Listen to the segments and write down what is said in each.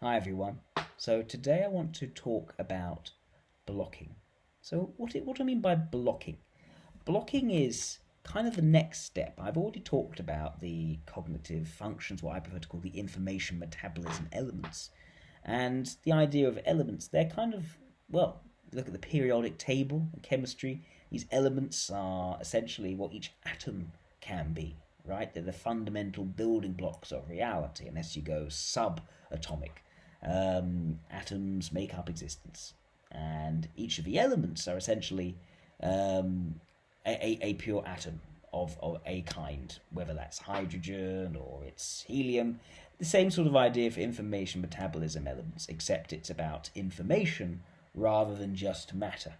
Hi everyone. So today I want to talk about blocking. So what do I mean by blocking? Blocking is kind of the next step. I've already talked about the cognitive functions, what I prefer to call the information metabolism elements. And the idea of elements, they're kind of, well, look at the periodic table in chemistry. These elements are essentially what each atom can be, right? They're the fundamental building blocks of reality, unless you go subatomic. Atoms make up existence, and each of the elements are essentially a pure atom of a kind, whether that's hydrogen or it's helium. The same sort of idea for information metabolism elements, except it's about information rather than just matter.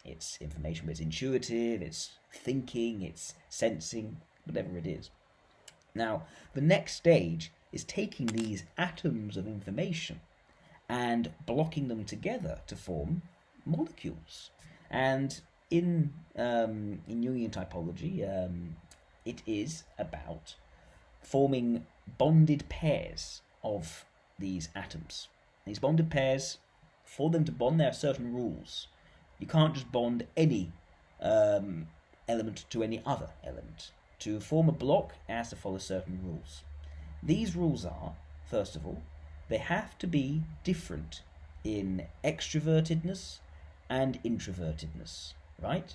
It's information, but it's intuitive, it's thinking, it's sensing, whatever it is. Now, the next stage is taking these atoms of information and blocking them together to form molecules. And in Jungian typology, it is about forming bonded pairs of these atoms. These bonded pairs, for them to bond, there are certain rules. You can't just bond any element to any other element. To form a block, it has to follow certain rules. These rules are, first of all, they have to be different in extrovertedness and introvertedness, right?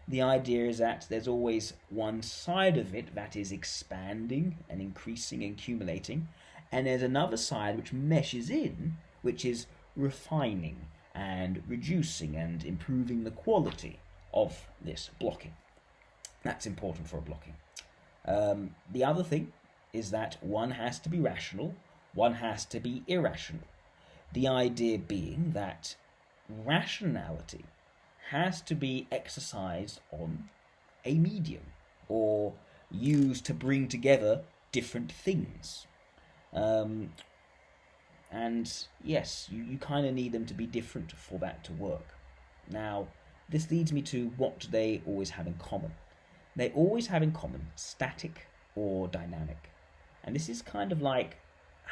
The idea is that there's always one side of it that is expanding and increasing and accumulating, and there's another side which meshes in, which is refining and reducing and improving the quality of this blocking. That's important for a blocking. The other thing is that one has to be rational, one has to be irrational. The idea being that rationality has to be exercised on a medium or used to bring together different things. And yes, you kind of need them to be different for that to work. Now, this leads me to what do they always have in common? They always have in common static or dynamic. And this is kind of like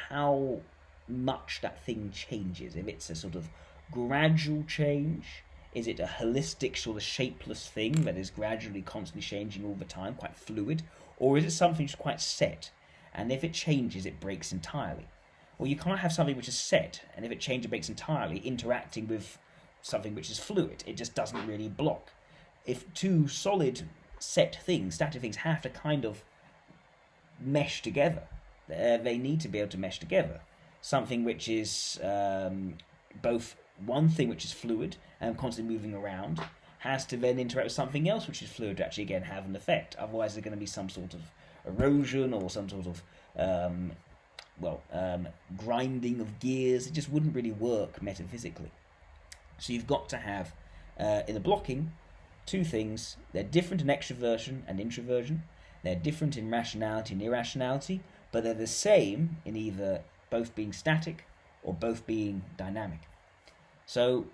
how much that thing changes. If it's a sort of gradual change, is it a holistic sort of shapeless thing that is gradually constantly changing all the time, quite fluid? Or is it something just quite set? And if it changes, it breaks entirely. Well, you can't have something which is set, and if it changes, it breaks entirely, interacting with something which is fluid. It just doesn't really block. If two solid set things, static things, have to kind of mesh together, they need to be able to mesh together. Something which is both one thing which is fluid and constantly moving around has to then interact with something else which is fluid to actually again have an effect. Otherwise there's going to be some sort of erosion or some sort of grinding of gears. It just wouldn't really work metaphysically. So you've got to have in the blocking two things. They're different in extroversion and introversion. They're different in rationality and irrationality, but they're the same in either both being static or both being dynamic. So,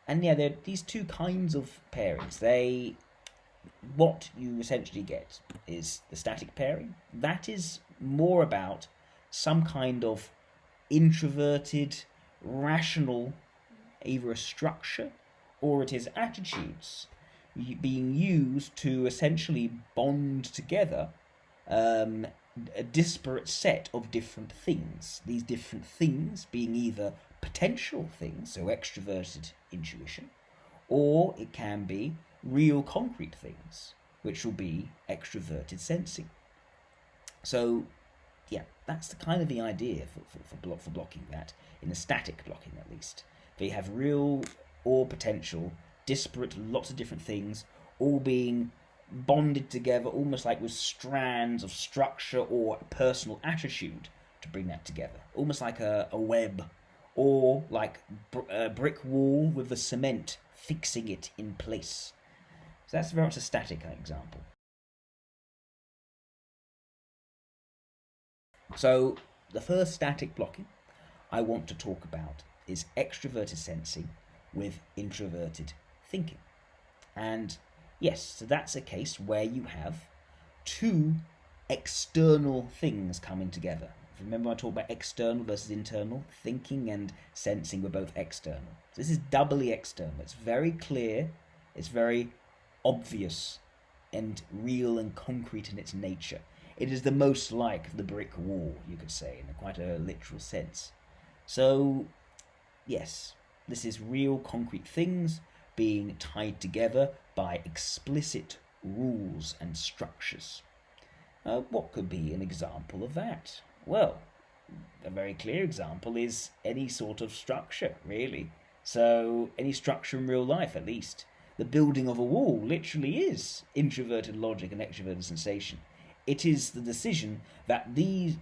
and yeah, there are these two kinds of pairings. What you essentially get is the static pairing. That is more about some kind of introverted, rational, either a structure or it is attitudes being used to essentially bond together a disparate set of different things. These different things being either potential things, so extroverted intuition, or it can be real concrete things, which will be extroverted sensing. So, yeah, that's the kind of the idea for blocking that, in the static blocking at least. They have real or potential, disparate, lots of different things, all being bonded together, almost like with strands of structure or personal attitude to bring that together. Almost like a web, or like a brick wall with the cement fixing it in place. So that's very much a static example. So the first static blocking I want to talk about is extroverted sensing with introverted thinking. And yes, so that's a case where you have two external things coming together. If you remember, I talked about external versus internal. Thinking and sensing were both external. So this is doubly external. It's very clear, it's very obvious, and real and concrete in its nature. It is the most like the brick wall, you could say, in quite a literal sense. So, yes, this is real concrete things being tied together by explicit rules and structures. What could be an example of that? Well, a very clear example is any sort of structure, really. So, any structure in real life, at least. The building of a wall literally is introverted logic and extroverted sensation. It is the decision that these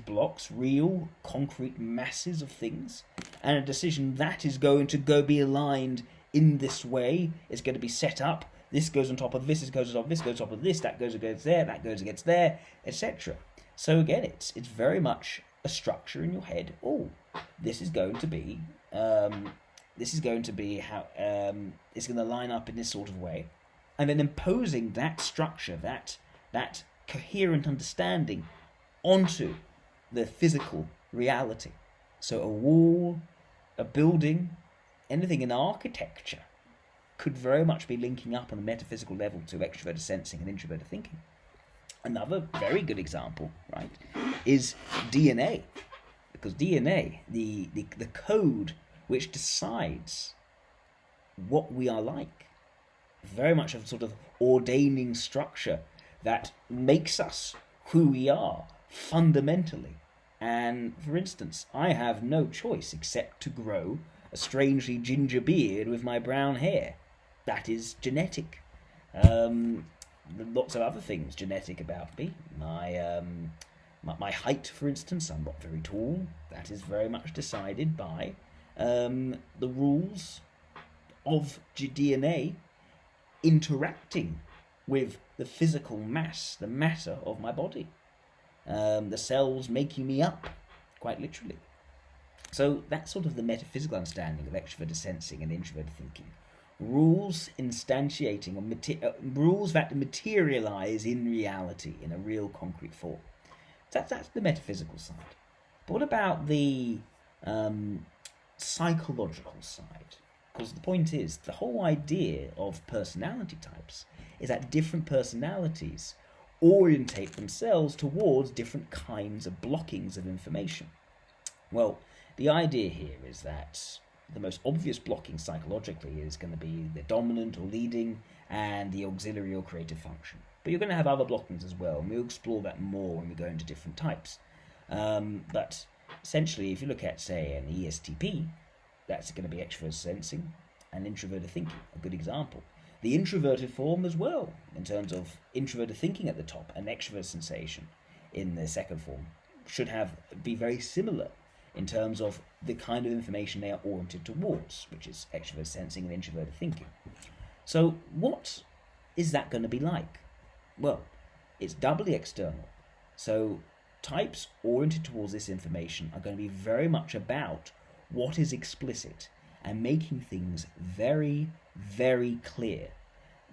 blocks, real, concrete masses of things, and a decision that is going to be aligned in this way, is going to be set up. This goes on top of this, this goes on top of this, goes on top of this, that goes against there, that goes against there, etc. So again, it's very much a structure in your head. Oh, this is going to be how it's going to line up in this sort of way, and then imposing that structure, that coherent understanding onto the physical reality. So a wall, a building, anything in architecture could very much be linking up on a metaphysical level to extroverted sensing and introverted thinking. Another very good example, right, is DNA. Because DNA, the code which decides what we are like, very much a sort of ordaining structure that makes us who we are fundamentally. And for instance, I have no choice except to grow a strangely ginger beard with my brown hair. That is genetic. Lots of other things genetic about me. My height, for instance, I'm not very tall. That is very much decided by the rules of DNA interacting with the physical mass, the matter of my body. The cells making me up, quite literally. So that's sort of the metaphysical understanding of extroverted sensing and introverted thinking. Rules instantiating, or rules that materialize in reality, in a real concrete form. That's the metaphysical side. But what about the psychological side? Because the point is, the whole idea of personality types is that different personalities orientate themselves towards different kinds of blockings of information. Well, the idea here is that the most obvious blocking psychologically is going to be the dominant or leading and the auxiliary or creative function. But you're going to have other blockings as well, and we'll explore that more when we go into different types. But essentially, if you look at, say, an ESTP, that's going to be extroverted sensing and introverted thinking, a good example. The introverted form as well, in terms of introverted thinking at the top and extroverted sensation in the second form, should be very similar in terms of the kind of information they are oriented towards, which is extroverted sensing and introverted thinking. So what is that going to be like? Well, it's doubly external. So types oriented towards this information are going to be very much about what is explicit and making things very, very clear.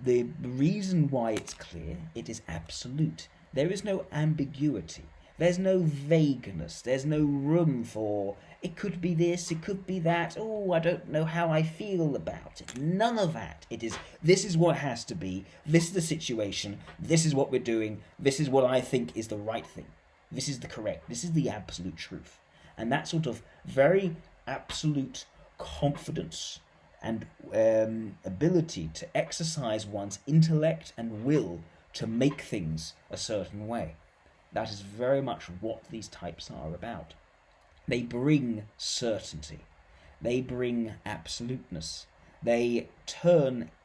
The reason why it's clear, it is absolute. There is no ambiguity. There's no vagueness. There's no room for, it could be this, it could be that. Oh, I don't know how I feel about it. None of that. This is what it has to be. This is the situation. This is what we're doing. This is what I think is the right thing. This is the correct. This is the absolute truth. And that sort of very absolute confidence and ability to exercise one's intellect and will to make things a certain way. That is very much what these types are about. They bring certainty. They bring absoluteness. They're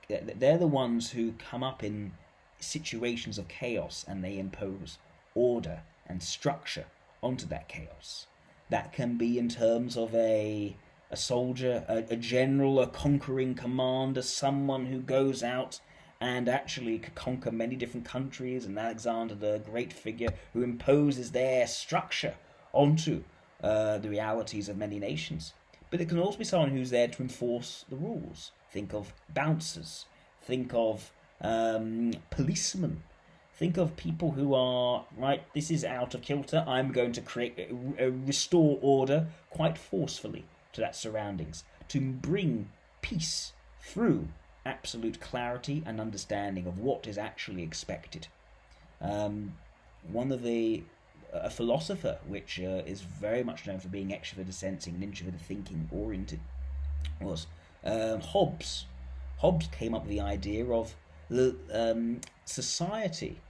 the ones who come up in situations of chaos and they impose order and structure onto that chaos. That can be in terms of a soldier, a general, a conquering commander, someone who goes out and actually could conquer many different countries, and Alexander the Great figure who imposes their structure onto the realities of many nations. But it can also be someone who's there to enforce the rules. Think of bouncers, think of policemen, Think of people who are, right, this is out of kilter, I'm going to restore order quite forcefully to that surroundings, to bring peace through absolute clarity and understanding of what is actually expected. One of a philosopher which is very much known for being extroverted sensing and introverted thinking oriented was Hobbes. Hobbes came up with the idea of the society,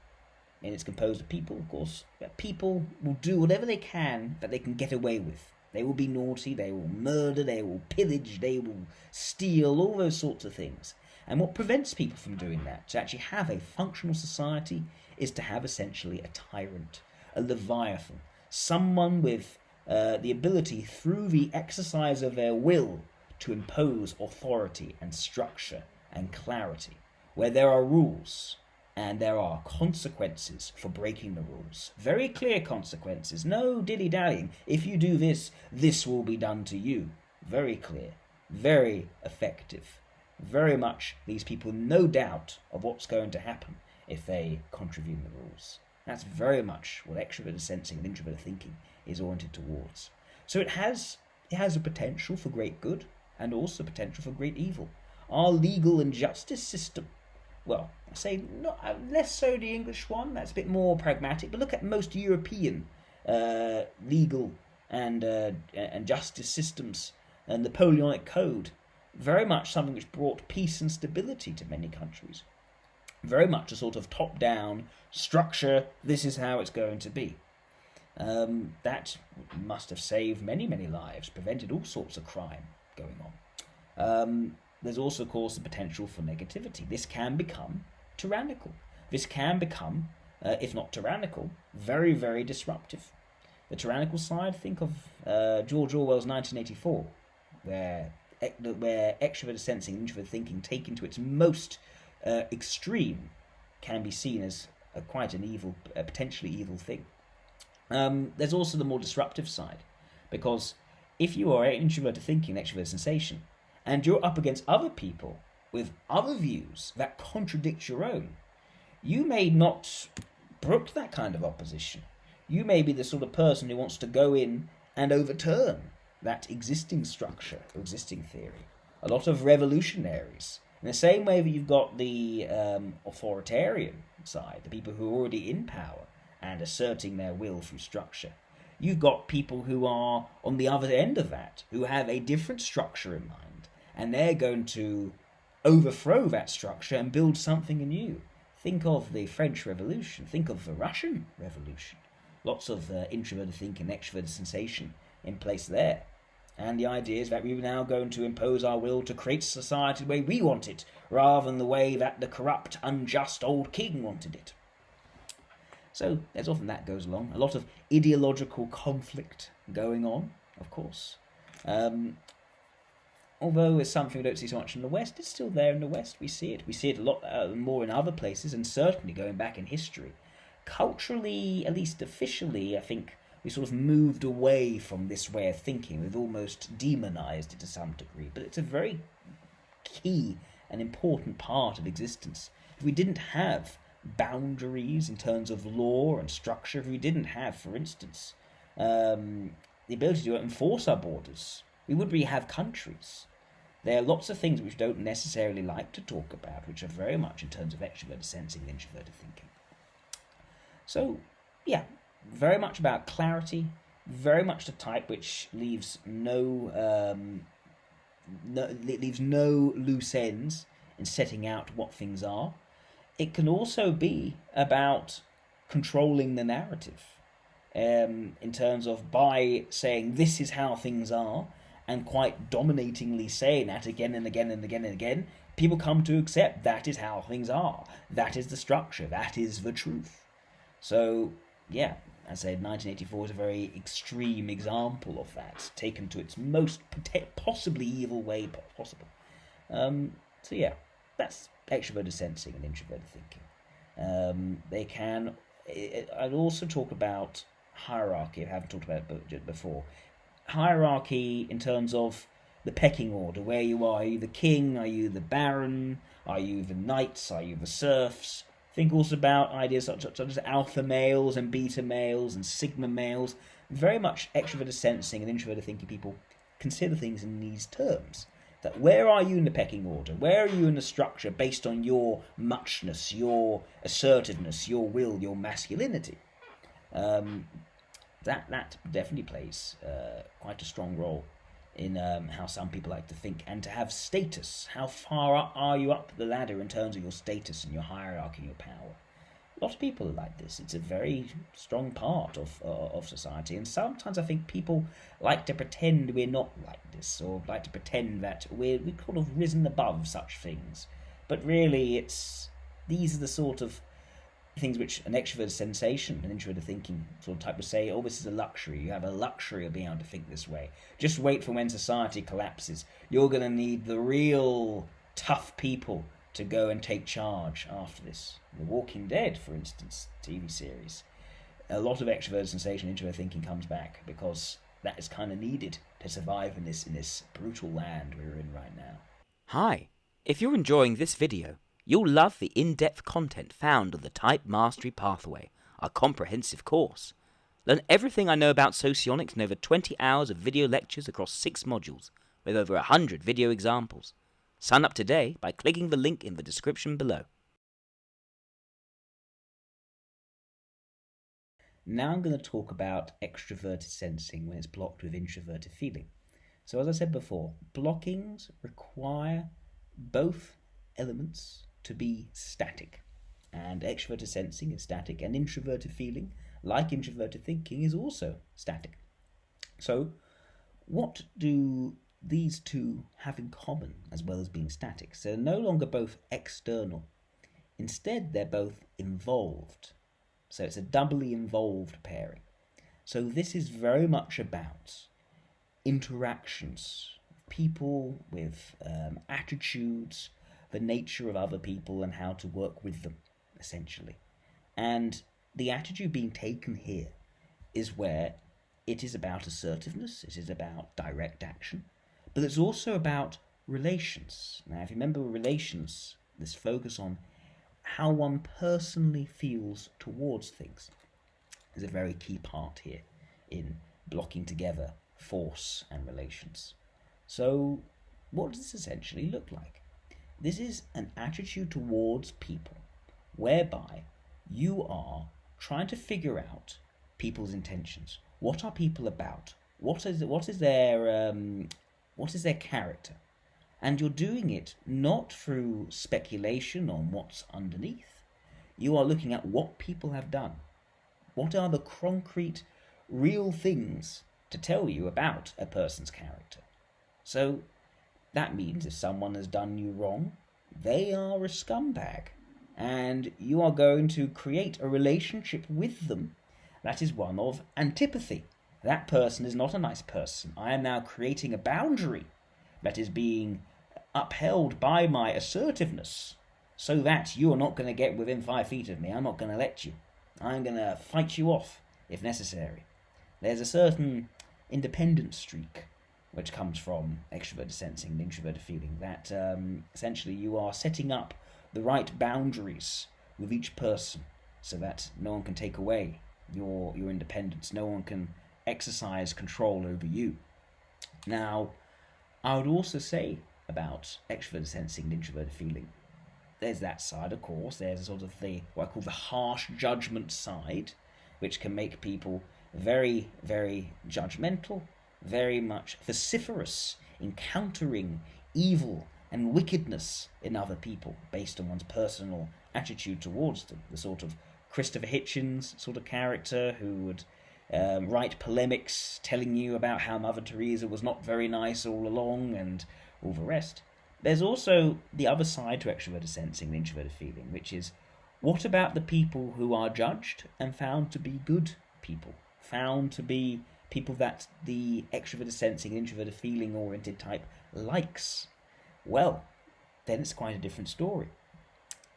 and it's composed of people, of course, that people will do whatever they can that they can get away with. They will be naughty, they will murder, they will pillage, they will steal, all those sorts of things. And what prevents people from doing that, to actually have a functional society, is to have essentially a tyrant, a leviathan, someone with the ability through the exercise of their will to impose authority and structure and clarity, where there are rules and there are consequences for breaking the rules. Very clear consequences, no dilly-dallying. If you do this, this will be done to you. Very clear, very effective. Very much these people no doubt of what's going to happen if they contravene the rules. That's very much what extroverted sensing and introverted thinking is oriented towards. So it has a potential for great good and also potential for great evil. Our legal and justice system, well, I say not less so the English one, that's a bit more pragmatic, but look at most European legal and justice systems and the Napoleonic Code. Very much something which brought peace and stability to many countries. Very much a sort of top-down structure, this is how it's going to be. That must have saved many, many lives, prevented all sorts of crime going on. There's also, of course, the potential for negativity. This can become tyrannical. This can become, if not tyrannical, very, very disruptive. The tyrannical side, think of George Orwell's 1984, where extroverted sensing and introverted thinking taken to its most extreme can be seen as quite an evil, potentially evil thing. There's also the more disruptive side, because if you are introverted thinking, extroverted sensation, and you're up against other people with other views that contradict your own, you may not brook that kind of opposition. You may be the sort of person who wants to go in and overturn that existing structure, or existing theory. A lot of revolutionaries. In the same way that you've got the authoritarian side, the people who are already in power and asserting their will through structure, you've got people who are on the other end of that, who have a different structure in mind, and they're going to overthrow that structure and build something anew. Think of the French Revolution, think of the Russian Revolution. Lots of introverted thinking, extroverted sensation in place there. And the idea is that we're now going to impose our will to create society the way we want it, rather than the way that the corrupt, unjust old king wanted it. So there's often that goes along. A lot of ideological conflict going on, of course. Although it's something we don't see so much in the West, it's still there in the West. We see it. We see it a lot more in other places, and certainly going back in history. Culturally, at least officially, I think we sort of moved away from this way of thinking. We've almost demonized it to some degree, but it's a very key and important part of existence. If we didn't have boundaries in terms of law and structure, if we didn't have, for instance, the ability to enforce our borders, we wouldn't really have countries. There are lots of things which we don't necessarily like to talk about, which are very much in terms of extroverted sensing and introverted thinking. So, yeah, very much about clarity, very much the type which leaves no loose ends in setting out what things are. It can also be about controlling the narrative, in terms of by saying this is how things are, and quite dominatingly saying that again and again and again and again, people come to accept that is how things are. That is the structure. That is the truth. So, yeah, as I said, 1984 is a very extreme example of that, taken to its most possibly evil way possible. So, yeah, that's extroverted sensing and introverted thinking. They can... I'd also talk about hierarchy. I haven't talked about it before. Hierarchy in terms of the pecking order, where you are. Are you the king? Are you the baron? Are you the knights? Are you the serfs? Think also about ideas such as alpha males and beta males and sigma males. Very much extroverted sensing and introverted thinking people consider things in these terms. That where are you in the pecking order? Where are you in the structure based on your muchness, your assertiveness, your will, your masculinity? That definitely plays quite a strong role in how some people like to think and to have status. How far up are you up the ladder in terms of your status and your hierarchy and your power? A lot of people are like this. It's a very strong part of society, and sometimes I think people like to pretend we're not like this, or like to pretend that we've kind of risen above such things. But really, these are the sort of things which an extroverted sensation, an introverted thinking sort of type would say, oh, this is a luxury. You have a luxury of being able to think this way. Just wait for when society collapses. You're going to need the real tough people to go and take charge after this. The Walking Dead, for instance, TV series. A lot of extroverted sensation, introverted thinking comes back because that is kind of needed to survive in this brutal land we're in right now. Hi, if you're enjoying this video, you'll love the in-depth content found on the Type Mastery Pathway, our comprehensive course. Learn everything I know about socionics in over 20 hours of video lectures across 6 modules, with over 100 video examples. Sign up today by clicking the link in the description below. Now I'm going to talk about extroverted sensing when it's blocked with introverted feeling. So as I said before, blockings require both elements to be static. And extroverted sensing is static, and introverted feeling, like introverted thinking, is also static. So what do these two have in common as well as being static? So they're no longer both external. Instead, they're both involved. So it's a doubly involved pairing. So this is very much about interactions, people with attitudes, the nature of other people and how to work with them, essentially. And the attitude being taken here is where it is about assertiveness, it is about direct action, but it's also about relations. Now, if you remember relations, this focus on how one personally feels towards things is a very key part here in blocking together force and relations. So what does this essentially look like? This is an attitude towards people whereby you are trying to figure out people's intentions. What are people about? What is their character? And you're doing it not through speculation on what's underneath. You are looking at what people have done. What are the concrete, real things to tell you about a person's character? So that means if someone has done you wrong, they are a scumbag. And you are going to create a relationship with them that is one of antipathy. That person is not a nice person. I am now creating a boundary that is being upheld by my assertiveness so that you are not going to get within 5 feet of me. I'm not going to let you. I'm going to fight you off if necessary. There's a certain independent streak which comes from extroverted sensing and introverted feeling that essentially you are setting up the right boundaries with each person so that no one can take away your independence. No one can exercise control over you. Now, I would also say about extroverted sensing and introverted feeling, there's that side, of course. There's sort of what I call the harsh judgment side, which can make people very, very judgmental, very much vociferous in countering evil and wickedness in other people based on one's personal attitude towards them. The sort of Christopher Hitchens sort of character who would write polemics telling you about how Mother Teresa was not very nice all along and all the rest. There's also the other side to extroverted sensing and introverted feeling, which is what about the people who are judged and found to be good people, found to be people that the extroverted sensing and introverted feeling oriented type likes? Well, then it's quite a different story.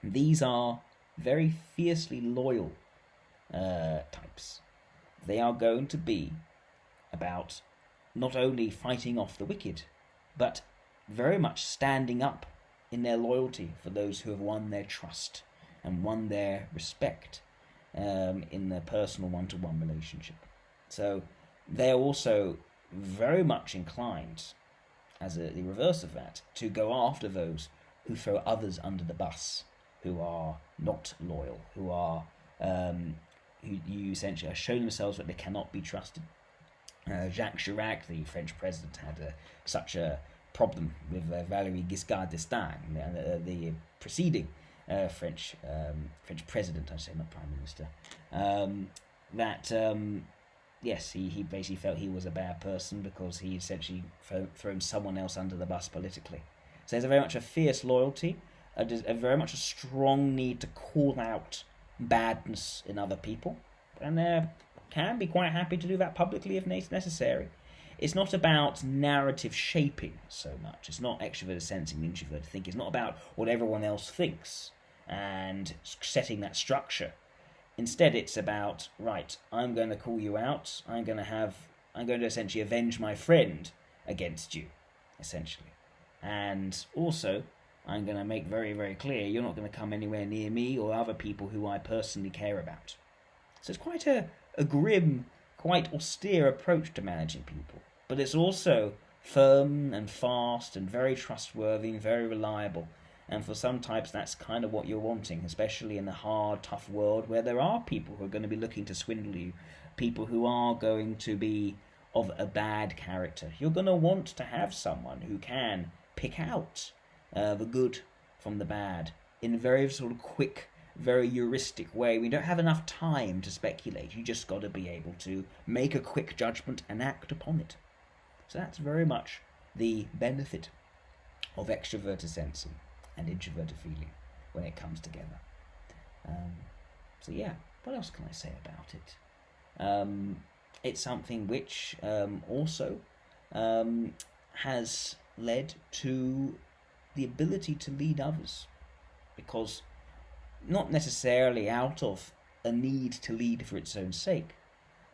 These are very fiercely loyal types. They are going to be about not only fighting off the wicked, but very much standing up in their loyalty for those who have won their trust. and won their respect in their personal one-to-one relationship. So they're also very much inclined, as the reverse of that, to go after those who throw others under the bus, who are not loyal, who are who you essentially show themselves that they cannot be trusted. Jacques Chirac, the French president, had such a problem with Valéry Giscard d'Estaing, the preceding French president, I say, not prime minister. Yes, he basically felt he was a bad person because he essentially thrown someone else under the bus politically. So there's very much a fierce loyalty, a very much a strong need to call out badness in other people, and they can be quite happy to do that publicly if necessary. It's not about narrative shaping so much. It's not extroverted sensing, introverted thinking. It's not about what everyone else thinks and setting that structure. Instead, it's about, right, I'm going to call you out. I'm going to essentially avenge my friend against you, essentially. And also, I'm going to make very, very clear you're not going to come anywhere near me or other people who I personally care about. So it's quite a grim, quite austere approach to managing people. But it's also firm and fast and very trustworthy and very reliable. And for some types, that's kind of what you're wanting, especially in a hard, tough world where there are people who are going to be looking to swindle you, people who are going to be of a bad character. You're going to want to have someone who can pick out the good from the bad in a very sort of quick, very heuristic way. We don't have enough time to speculate. You just got to be able to make a quick judgment and act upon it. So that's very much the benefit of extroverted sensing and introverted feeling when it comes together. So yeah, what else can I say about it? It's something which also has led to the ability to lead others, because not necessarily out of a need to lead for its own sake,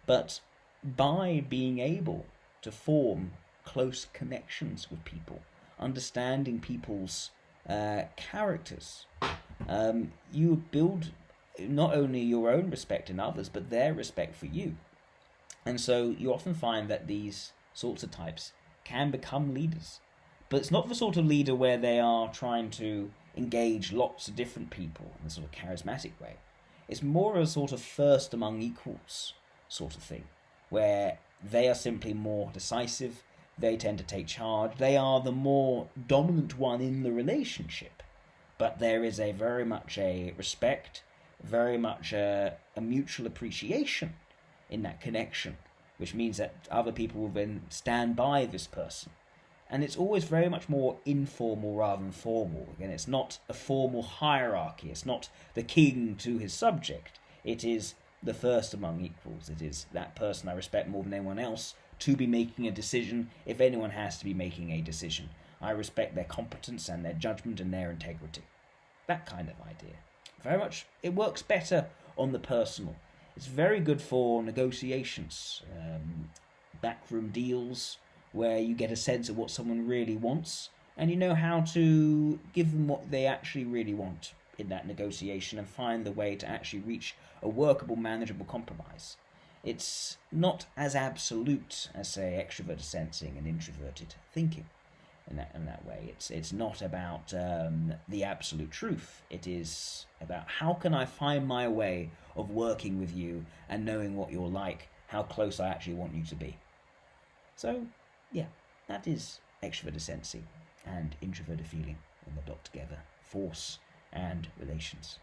but by being able to form close connections with people, understanding people's characters, you build not only your own respect in others, but their respect for you. And so you often find that these sorts of types can become leaders. But it's not the sort of leader where they are trying to engage lots of different people in a sort of charismatic way. It's more a sort of first among equals sort of thing, where they are simply more decisive, they tend to take charge, they are the more dominant one in the relationship. But there is a very much a respect, very much a mutual appreciation in that connection, which means that other people will then stand by this person. And it's always very much more informal rather than formal. Again, it's not a formal hierarchy. It's not the king to his subject. It is the first among equals. It is that person I respect more than anyone else to be making a decision, if anyone has to be making a decision. I respect their competence and their judgment and their integrity. That kind of idea. Very much, it works better on the personal. It's very good for negotiations, backroom deals, where you get a sense of what someone really wants, and you know how to give them what they actually really want in that negotiation and find the way to actually reach a workable, manageable compromise. It's not as absolute as, say, extroverted sensing and introverted thinking in that way. It's not about the absolute truth. It is about how can I find my way of working with you and knowing what you're like, how close I actually want you to be. So, yeah, that is extroverted sensing and introverted feeling when they're brought together. Force and relations.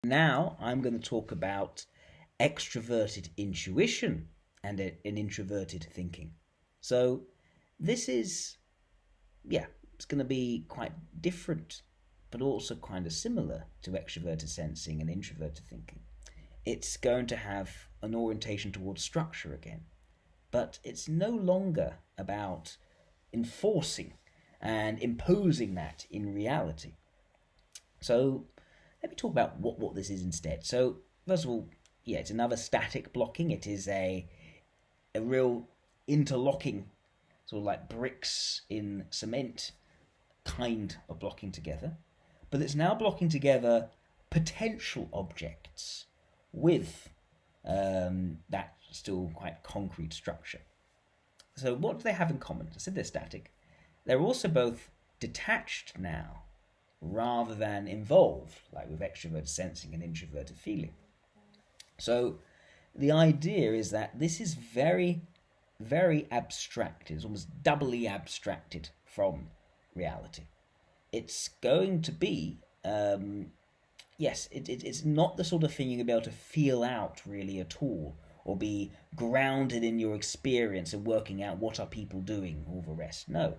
Now I'm going to talk about extroverted intuition and an introverted thinking. So this is, it's going to be quite different, but also kind of similar to extroverted sensing and introverted thinking. It's going to have an orientation towards structure again, but it's no longer about enforcing and imposing that in reality. So let me talk about what this is instead. So first of all, it's another static blocking. It is a real interlocking, sort of like bricks in cement, kind of blocking together, but it's now blocking together potential objects with that still quite concrete structure. So what do they have in common? I said they're static. They're also both detached now rather than involved, like with extroverted sensing and introverted feeling. So the idea is that this is very, very abstracted. It's almost doubly abstracted from reality. It's going to be, it's not the sort of thing you're going to be able to feel out really at all, or be grounded in your experience and working out what are people doing, all the rest. No,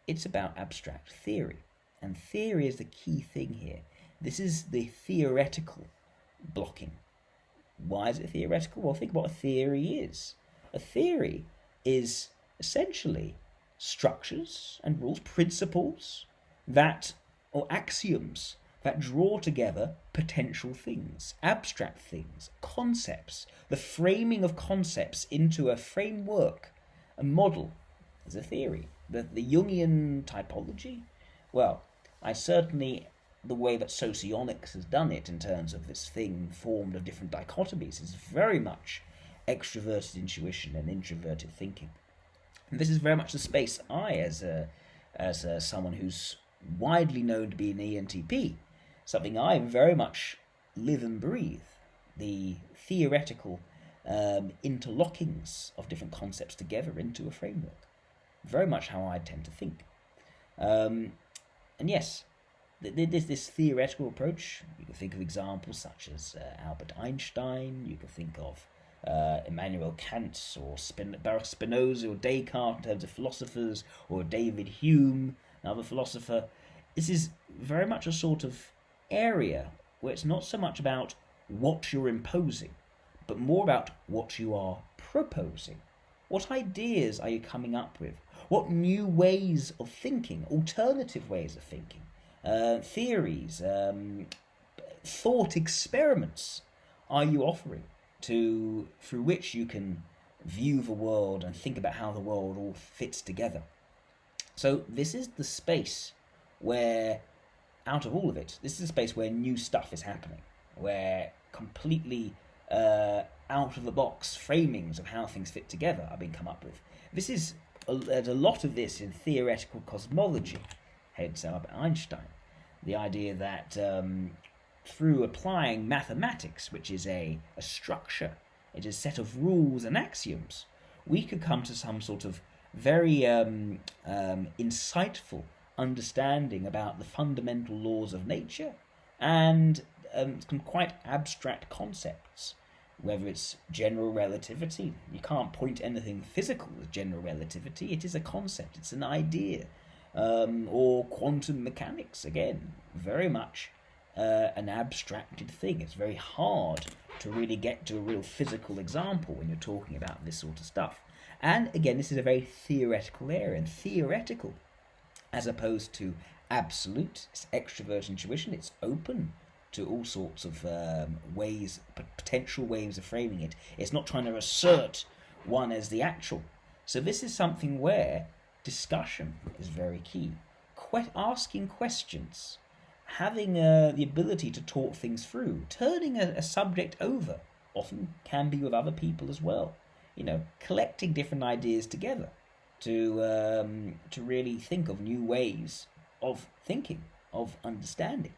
it's about abstract theory. And theory is the key thing here. This is the theoretical blocking. Why is it theoretical? Well, think what a theory is. A theory is essentially structures and rules, principles or axioms that draw together potential things, abstract things, concepts, the framing of concepts into a framework, a model, is a theory. The Jungian typology, well, the way that socionics has done it in terms of this thing formed of different dichotomies is very much extroverted intuition and introverted thinking. And this is very much the space I, as someone who's widely known to be an ENTP, something I very much live and breathe, the theoretical interlockings of different concepts together into a framework. Very much how I tend to think. And yes, this theoretical approach, you can think of examples such as Albert Einstein, you can think of Immanuel Kant or Baruch Spinoza or Descartes in terms of philosophers, or David Hume, another philosopher. This is very much a sort of area where it's not so much about what you're imposing, but more about what you are proposing. What ideas are you coming up with? What new ways of thinking, alternative ways of thinking, theories, thought experiments are you offering through which you can view the world and think about how the world all fits together? So this is the space where, out of all of it, this is a space where new stuff is happening, where completely out of the box framings of how things fit together are being come up with. There's a lot of this in theoretical cosmology, hence Albert Einstein. The idea that through applying mathematics, which is a structure, it is a set of rules and axioms, we could come to some sort of very insightful understanding about the fundamental laws of nature and some quite abstract concepts, whether it's general relativity. You can't point anything physical as general relativity, it is a concept, it's an idea. Or quantum mechanics, again, very much an abstracted thing. It's very hard to really get to a real physical example when you're talking about this sort of stuff. And again, this is a very theoretical area, and theoretical as opposed to absolute. It's extrovert intuition, it's open to all sorts of ways, potential ways of framing it. It's not trying to assert one as the actual. So this is something where discussion is very key. Asking questions, having the ability to talk things through, turning a subject over, often can be with other people as well. Collecting different ideas together to really think of new ways of thinking, of understanding.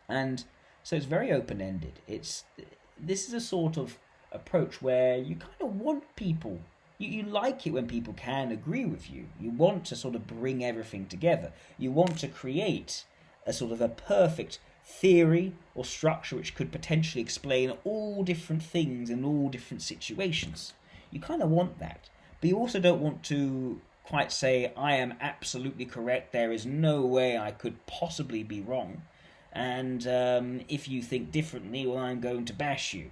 And so it's very open-ended. This is a sort of approach where you kind of want people, you like it when people can agree with you. You want to sort of bring everything together. You want to create a sort of a perfect theory or structure which could potentially explain all different things in all different situations. You kind of want that. But you also don't want to quite say, I am absolutely correct, there is no way I could possibly be wrong. And if you think differently, well, I'm going to bash you.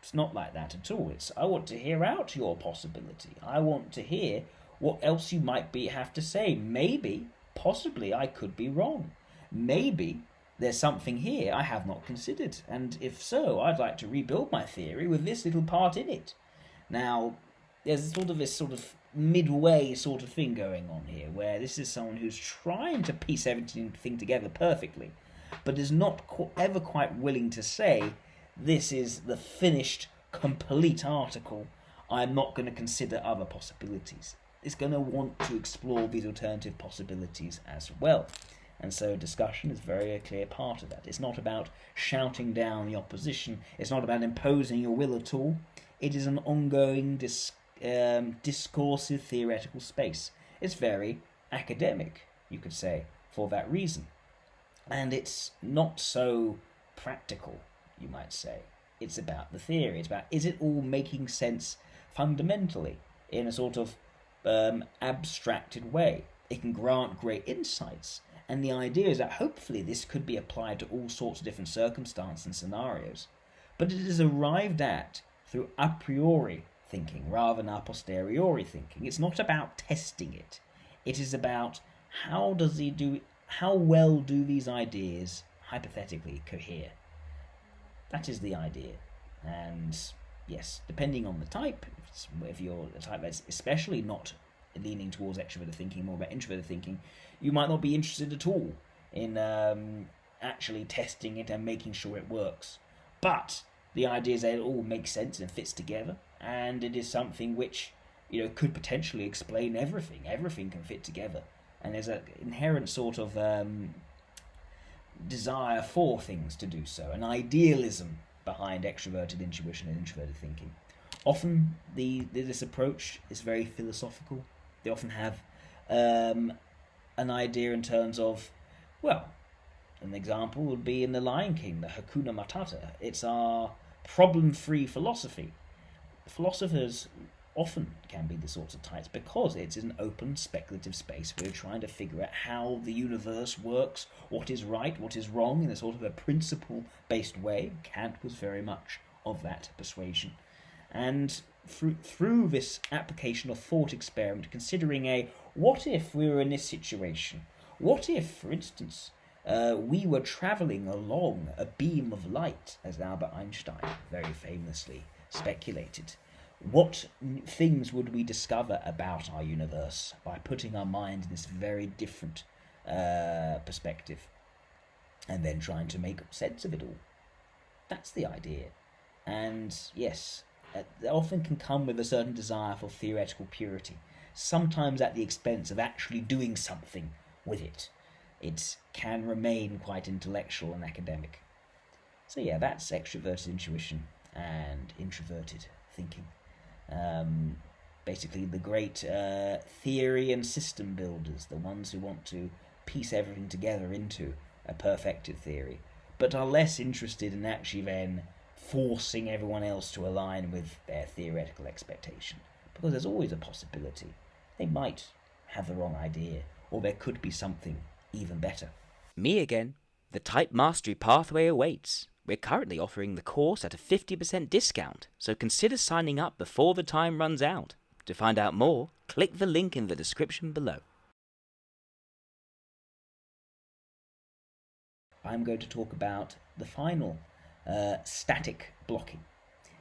It's not like that at all. I want to hear out your possibility. I want to hear what else you might have to say. Maybe, possibly, I could be wrong. Maybe there's something here I have not considered. And if so, I'd like to rebuild my theory with this little part in it. Now, there's sort of this sort of midway sort of thing going on here, where this is someone who's trying to piece everything together perfectly, but is not ever quite willing to say, this is the finished, complete article. I'm not going to consider other possibilities. It's going to want to explore these alternative possibilities as well. And so discussion is very a clear part of that. It's not about shouting down the opposition. It's not about imposing your will at all. It is an ongoing discursive theoretical space. It's very academic, you could say, for that reason. And it's not so practical, you might say. It's about the theory. It's about, is it all making sense fundamentally in a sort of abstracted way? It can grant great insights. And the idea is that hopefully this could be applied to all sorts of different circumstances and scenarios. But it is arrived at through a priori thinking rather than a posteriori thinking. It's not about testing it. It is about how well do these ideas hypothetically cohere. That is the idea. And yes, depending on the type, if you're a type that's especially not leaning towards extroverted thinking, more about introverted thinking, you might not be interested at all in actually testing it and making sure it works. But the idea is that it all makes sense and fits together, and it is something which, you know, could potentially explain everything. Everything can fit together, and there's an inherent sort of desire for things to do so, an idealism behind extroverted intuition and introverted thinking. Often this approach is very philosophical. They often have an idea in terms of, well, an example would be in The Lion King, the Hakuna Matata. It's our problem-free philosophy. Philosophers often can be the sorts of types because it's an open, speculative space. We're trying to figure out how the universe works, what is right, what is wrong, in a sort of a principle-based way. Kant was very much of that persuasion. And through this application of thought experiment, considering what if we were in this situation? What if, for instance, we were travelling along a beam of light, as Albert Einstein very famously speculated? What things would we discover about our universe by putting our mind in this very different perspective and then trying to make sense of it all? That's the idea. And yes, they often can come with a certain desire for theoretical purity, sometimes at the expense of actually doing something with it. It can remain quite intellectual and academic. So yeah, that's extroverted intuition and introverted thinking. Basically the great theory and system builders, the ones who want to piece everything together into a perfected theory, but are less interested in actually then forcing everyone else to align with their theoretical expectation, because there's always a possibility they might have the wrong idea, or there could be something even better. Me again. The Type Mastery Pathway awaits. We're currently offering the course at a 50% discount, so consider signing up before the time runs out. To find out more, click the link in the description below. I'm going to talk about the final static blocking,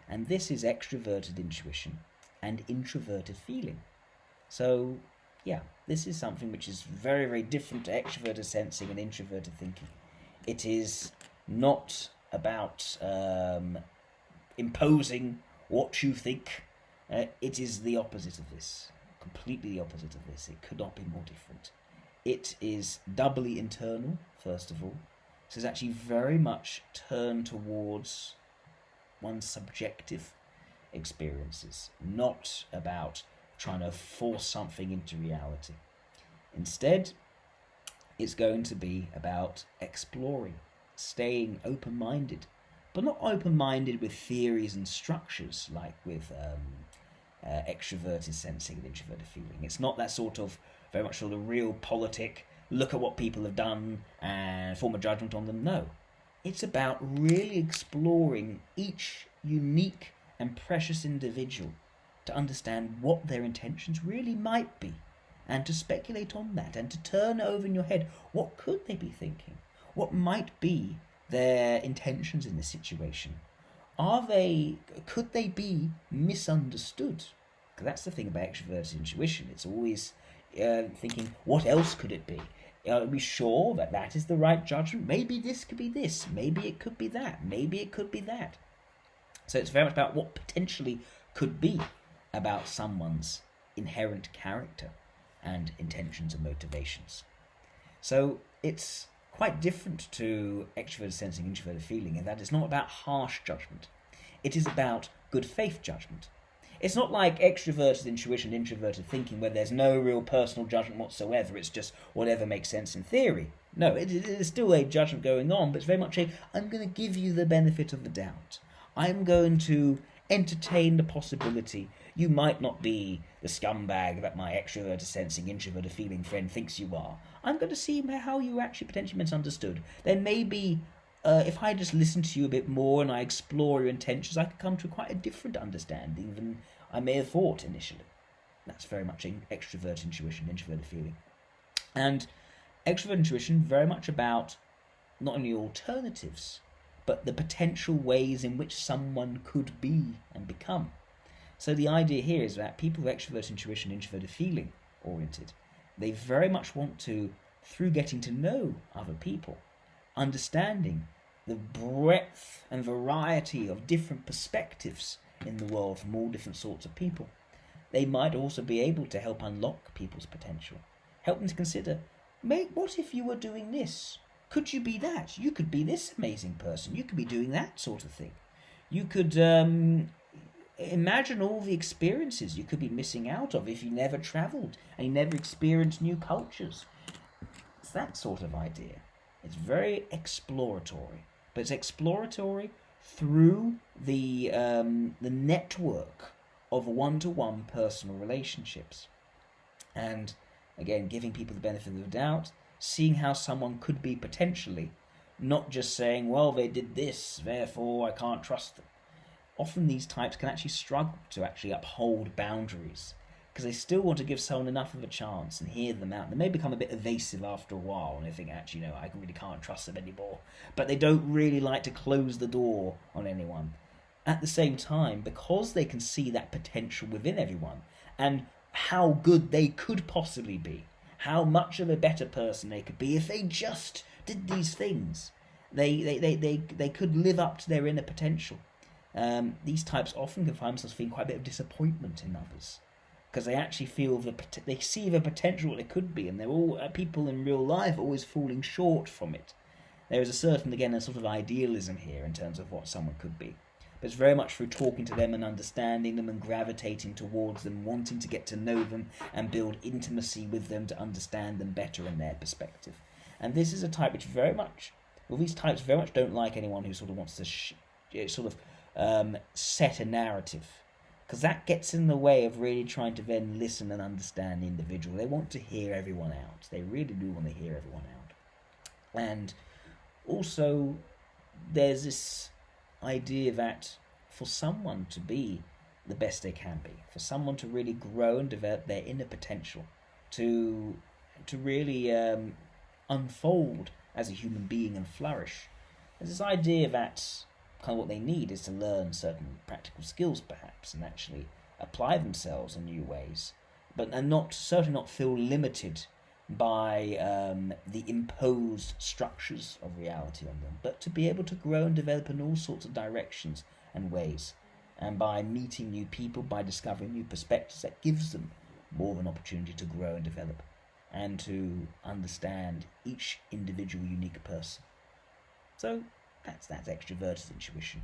and this is extroverted intuition and introverted feeling. So yeah, this is something which is very, very different to extroverted sensing and introverted thinking. It is not about imposing what you think. It is the opposite of this, completely the opposite of this. It could not be more different. It is doubly internal, first of all. So it's actually very much turned towards one's subjective experiences, not about trying to force something into reality. Instead, it's going to be about exploring, staying open-minded, but not open-minded with theories and structures like with extroverted sensing and introverted feeling. It's not that sort of very much sort of real politic, look at what people have done and form a judgment on them. No, it's about really exploring each unique and precious individual to understand what their intentions really might be, and to speculate on that, and to turn over in your head, what could they be thinking? What might be their intentions in this situation? Could they be misunderstood? Because that's the thing about extroverted intuition. It's always thinking, what else could it be? Are we sure that that is the right judgment? Maybe this could be this. Maybe it could be that. Maybe it could be that. So it's very much about what potentially could be about someone's inherent character and intentions and motivations. So it's quite different to extroverted sensing, introverted feeling, in that it's not about harsh judgment. It is about good faith judgment. It's not like extroverted intuition, introverted thinking, where there's no real personal judgment whatsoever. It's just whatever makes sense in theory. No, it is still a judgment going on, but it's very much I'm going to give you the benefit of the doubt. I'm going to entertain the possibility you might not be the scumbag that my extroverted sensing, introverted feeling friend thinks you are. I'm going to see how you actually potentially misunderstood. There may be, if I just listen to you a bit more and I explore your intentions, I could come to quite a different understanding than I may have thought initially. That's very much extroverted intuition, introverted feeling. And extroverted intuition, very much about not only alternatives, but the potential ways in which someone could be and become. So the idea here is that people with extroverted intuition, introverted feeling oriented, they very much want to, through getting to know other people, understanding the breadth and variety of different perspectives in the world from all different sorts of people, they might also be able to help unlock people's potential. Help them to consider, mate, what if you were doing this? Could you be that? You could be this amazing person. You could be doing that sort of thing. You could imagine all the experiences you could be missing out of if you never travelled and you never experienced new cultures. It's that sort of idea. It's very exploratory, but it's exploratory through the network of one-to-one personal relationships. And again, giving people the benefit of the doubt, seeing how someone could be potentially, not just saying, well, they did this, therefore I can't trust them. Often these types can actually struggle to actually uphold boundaries because they still want to give someone enough of a chance and hear them out. They may become a bit evasive after a while and they think, actually, no, I really can't trust them anymore. But they don't really like to close the door on anyone. At the same time, because they can see that potential within everyone and how good they could possibly be, how much of a better person they could be if they just did these things, they could live up to their inner potential. These types often can find themselves feeling quite a bit of disappointment in others because they actually feel they see the potential that it could be, and they're all people in real life always falling short from it. There is a sort of idealism here in terms of what someone could be, but it's very much through talking to them and understanding them and gravitating towards them, wanting to get to know them and build intimacy with them to understand them better in their perspective. And this is a type which these types very much don't like anyone who sort of wants to set a narrative, because that gets in the way of really trying to then listen and understand the individual. They want to hear everyone out. They really do want to hear everyone out. And also there's this idea that for someone to be the best they can be, for someone to really grow and develop their inner potential, to really unfold as a human being and flourish, there's this idea that kind of what they need is to learn certain practical skills perhaps and actually apply themselves in new ways, but certainly not feel limited by the imposed structures of reality on them, but to be able to grow and develop in all sorts of directions and ways, and by meeting new people, by discovering new perspectives, that gives them more of an opportunity to grow and develop and to understand each individual unique person. So that's extroverted intuition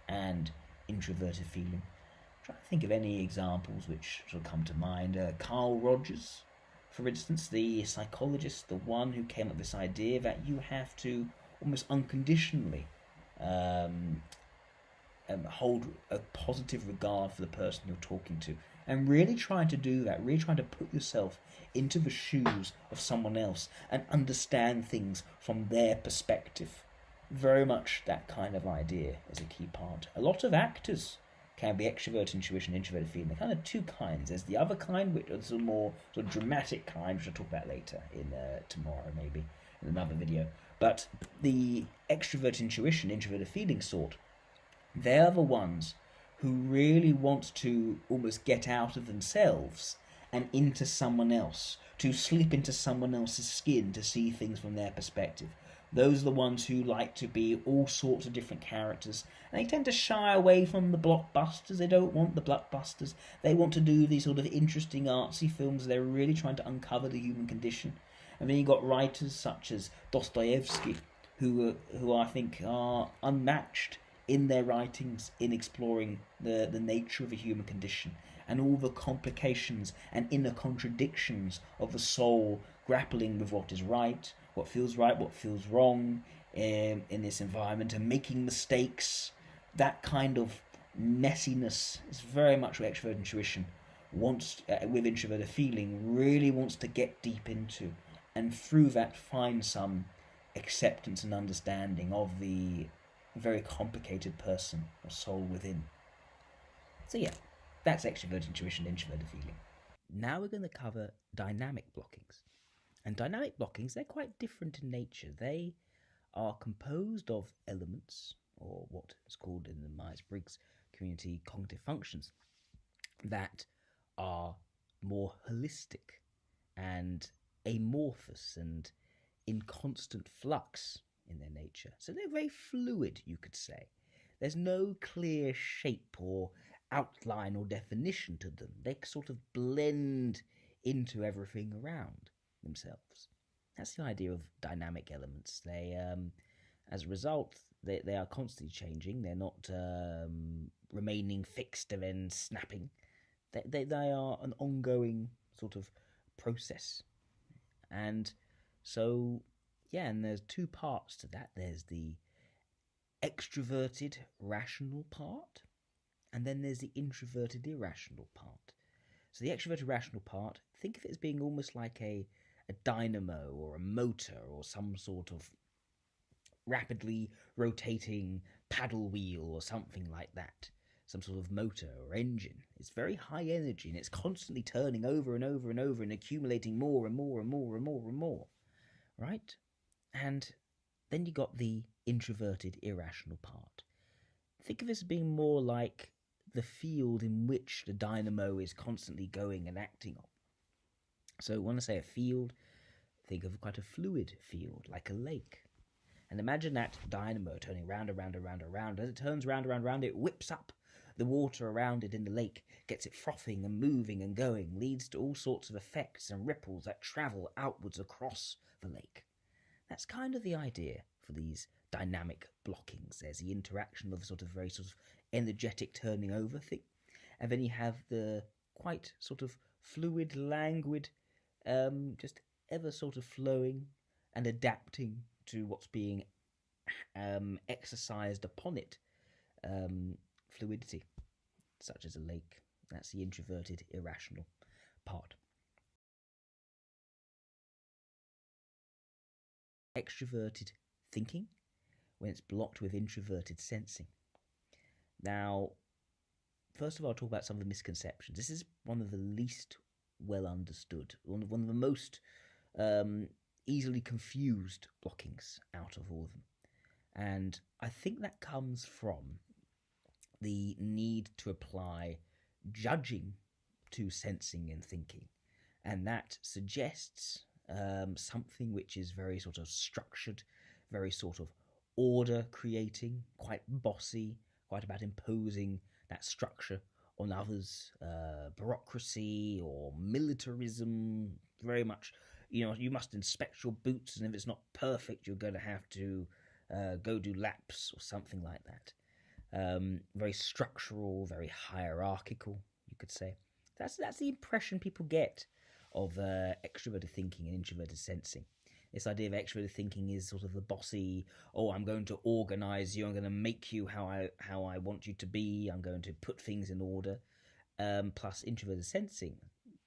and introverted feeling. I'm trying to think of any examples which sort of come to mind. Carl Rogers, for instance, the psychologist, the one who came up with this idea that you have to almost unconditionally hold a positive regard for the person you're talking to, and really trying to do that, really trying to put yourself into the shoes of someone else and understand things from their perspective. Very much that kind of idea is a key part. A lot of actors can be extroverted intuition, introverted feeling. There are kind of two kinds. There's the other kind, which is a more sort of dramatic kind, which I'll talk about later in tomorrow, maybe in another video. But the extroverted intuition, introverted feeling sort, they're the ones who really want to almost get out of themselves and into someone else, to slip into someone else's skin to see things from their perspective. Those are the ones who like to be all sorts of different characters. And they tend to shy away from the blockbusters. They don't want the blockbusters. They want to do these sort of interesting artsy films. They're really trying to uncover the human condition. And then you've got writers such as Dostoevsky, who I think are unmatched in their writings in exploring the nature of the human condition and all the complications and inner contradictions of the soul grappling with what is right, what feels wrong in this environment, and making mistakes. That kind of messiness is very much what extroverted intuition wants, with introverted feeling, really wants to get deep into, and through that find some acceptance and understanding of the very complicated person or soul within. So yeah, that's extroverted intuition, introverted feeling. Now we're going to cover dynamic blockings. And dynamic blockings, they're quite different in nature. They are composed of elements, or what is called in the Myers-Briggs community cognitive functions, that are more holistic and amorphous and in constant flux in their nature. So they're very fluid, you could say. There's no clear shape or outline or definition to them. They sort of blend into everything around themselves. That's the idea of dynamic elements. They, as a result, they are constantly changing. They're not remaining fixed and then snapping. They are an ongoing sort of process. And so, yeah, and there's two parts to that. There's the extroverted rational part, and then there's the introverted irrational part. So the extroverted rational part, think of it as being almost like a dynamo or a motor or some sort of rapidly rotating paddle wheel or something like that. Some sort of motor or engine. It's very high energy and it's constantly turning over and over and over and accumulating more and more and more and more and more. Right? And then you got the introverted irrational part. Think of it as being more like the field in which the dynamo is constantly going and acting on. So when I say a field, think of quite a fluid field, like a lake. And imagine that dynamo turning round and round and round and round. As it turns round and round and round, it whips up the water around it in the lake, gets it frothing and moving and going, leads to all sorts of effects and ripples that travel outwards across the lake. That's kind of the idea for these dynamic blockings. There's the interaction of sort of very sort of energetic turning over thing, and then you have the quite sort of fluid, languid, just ever sort of flowing and adapting to what's being exercised upon it, fluidity, such as a lake. That's the introverted, irrational part. Extroverted thinking when it's blocked with introverted sensing. Now, first of all, I'll talk about some of the misconceptions. This is one of the least well understood, one of the most easily confused blockings out of all of them. And I think that comes from the need to apply judging to sensing and thinking. And that suggests something which is very sort of structured, very sort of order creating, quite bossy, quite about imposing that structure on others, bureaucracy or militarism, very much, you must inspect your boots, and if it's not perfect, you're going to have to go do laps or something like that. Very structural, very hierarchical, you could say. That's the impression people get of extroverted thinking and introverted sensing. This idea of extroverted thinking is sort of the bossy, I'm going to organize you, I'm going to make you how I want you to be, I'm going to put things in order. Plus introverted sensing,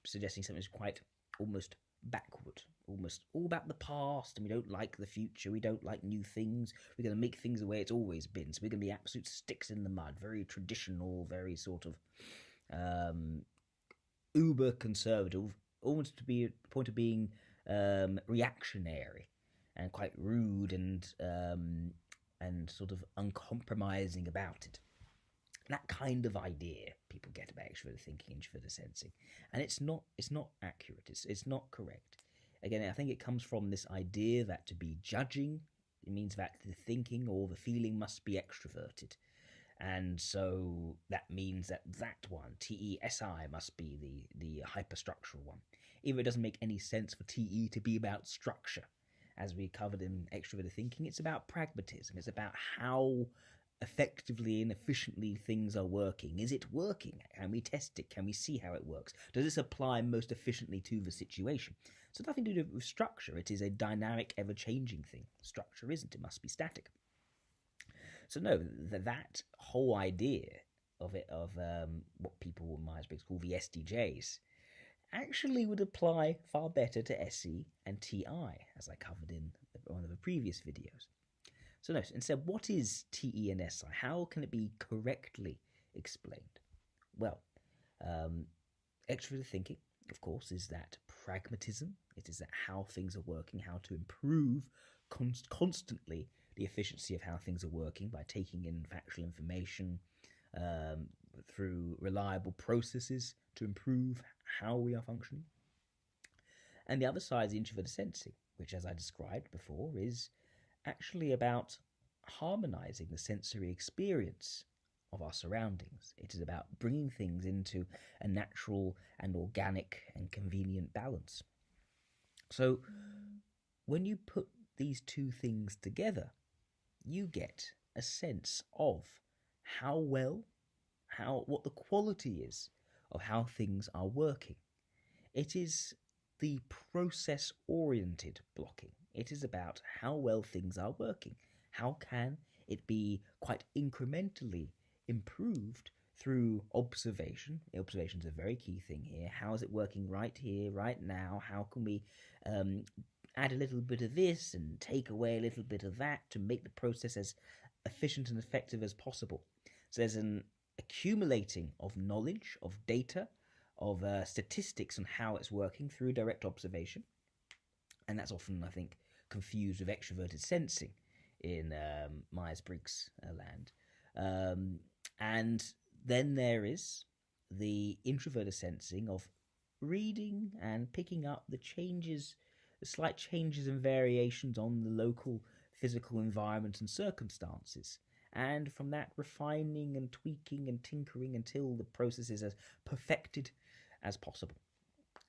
suggesting something is quite almost backward, almost all about the past, and we don't like the future, we don't like new things, we're going to make things the way it's always been, so we're going to be absolute sticks in the mud, very traditional, very sort of uber conservative, almost to be a point of being reactionary and quite rude and sort of uncompromising about it. That kind of idea people get about extroverted thinking, introverted sensing, and it's not accurate. It's not correct. Again, I think it comes from this idea that to be judging, it means that the thinking or the feeling must be extroverted. And so that means that one, Te+Si, must be the hyperstructural one. Even it doesn't make any sense for Te to be about structure. As we covered in extroverted thinking, it's about pragmatism. It's about how effectively and efficiently things are working. Is it working? Can we test it? Can we see how it works? Does this apply most efficiently to the situation? So nothing to do with structure. It is a dynamic, ever-changing thing. Structure isn't. It must be static. So no, that whole idea of what people in Myers-Briggs call the SDJs actually would apply far better to Se and Ti, as I covered in one of the previous videos. So notice, instead, what is Te and Si? How can it be correctly explained? Well, extroverted thinking, of course, is that pragmatism. It is that how things are working, how to improve constantly the efficiency of how things are working by taking in factual information through reliable processes to improve how we are functioning. And the other side is introverted sensing, which, as I described before, is actually about harmonizing the sensory experience of our surroundings. It is about bringing things into a natural and organic and convenient balance. So when you put these two things together, you get a sense of what the quality is of how things are working. It is the process-oriented blocking. It is about how well things are working. How can it be quite incrementally improved through observation? Observation is a very key thing here. How is it working right here, right now? How can we add a little bit of this and take away a little bit of that to make the process as efficient and effective as possible? So there's an accumulating of knowledge, of data, of statistics on how it's working through direct observation. And that's often, I think, confused with extroverted sensing in Myers-Briggs land. And then there is the introverted sensing of reading and picking up the slight changes and variations on the local physical environment and circumstances. And from that, refining and tweaking and tinkering until the process is as perfected as possible.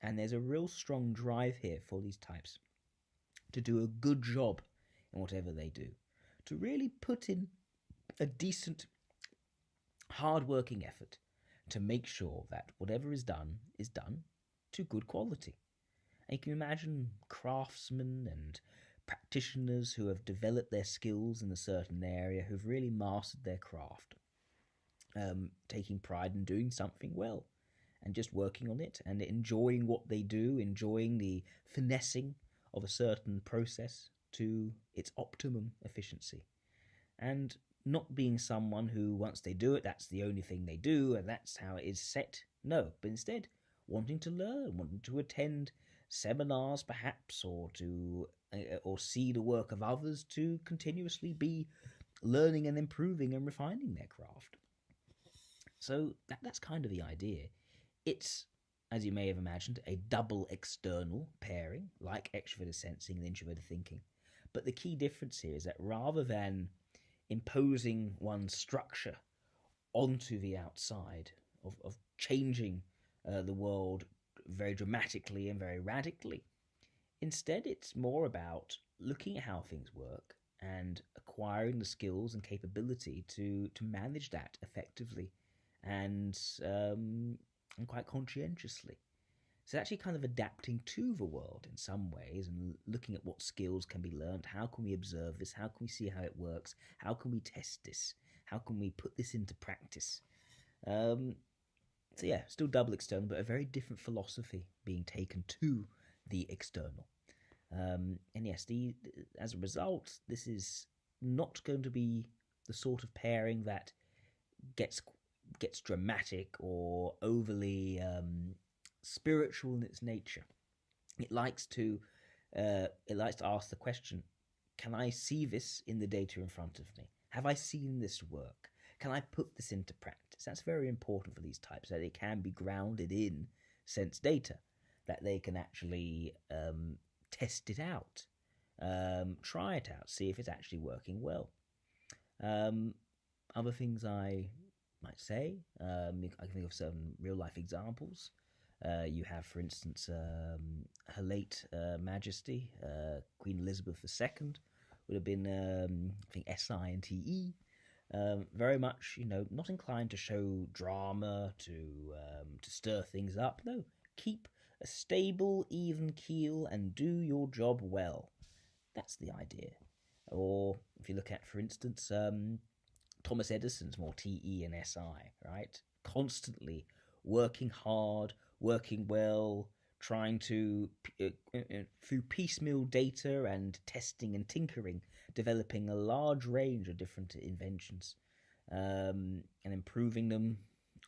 And there's a real strong drive here for these types to do a good job in whatever they do, to really put in a decent, hard-working effort to make sure that whatever is done to good quality. And you can imagine craftsmen and practitioners who have developed their skills in a certain area, who've really mastered their craft, taking pride in doing something well and just working on it and enjoying what they do, enjoying the finessing of a certain process to its optimum efficiency. And not being someone who, once they do it, that's the only thing they do and that's how it is set. No, but instead wanting to learn, wanting to attend seminars perhaps, or see the work of others to continuously be learning and improving and refining their craft. So that's kind of the idea. It's, as you may have imagined, a double external pairing, like extroverted sensing and introverted thinking. But the key difference here is that rather than imposing one's structure onto the outside, of changing the world very dramatically and very radically, instead it's more about looking at how things work and acquiring the skills and capability to manage that effectively and quite conscientiously. So actually kind of adapting to the world in some ways and looking at what skills can be learned. How can we observe this? How can we see how it works? How can we test this? How can we put this into practice? So yeah, still double external, but a very different philosophy being taken to the external. And yes, as a result, this is not going to be the sort of pairing that gets dramatic or overly spiritual in its nature. It likes to ask the question: can I see this in the data in front of me? Have I seen this work? Can I put this into practice? practice. That's very important for these types, that it can be grounded in sense data, that they can actually test it out, try it out, see if it's actually working well. Other things I might say, I can think of certain real-life examples. You have, for instance, Her Late Majesty, Queen Elizabeth II, would have been, I think, Si and Te. Very much, not inclined to show drama, to stir things up. No, keep a stable, even keel and do your job well. That's the idea. Or if you look at, for instance, Thomas Edison's more Te and Si, right? Constantly working hard, working well, trying to, through piecemeal data and testing and tinkering, developing a large range of different inventions and improving them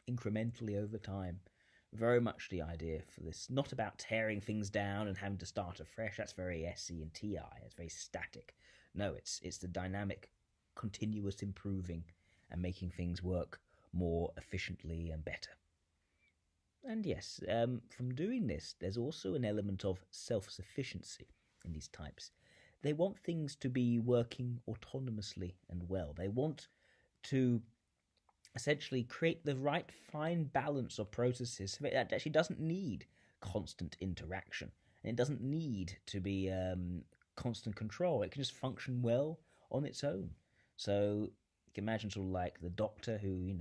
incrementally over time. Very much the idea for this. Not about tearing things down and having to start afresh. That's very Se and Ti. It's very static. No, it's the dynamic, continuous improving and making things work more efficiently and better. And yes, from doing this, there's also an element of self-sufficiency in these types. They want things to be working autonomously and well. They want to essentially create the right fine balance of processes that actually doesn't need constant interaction, and it doesn't need to be constant control. It can just function well on its own. So you can imagine sort of like the doctor who,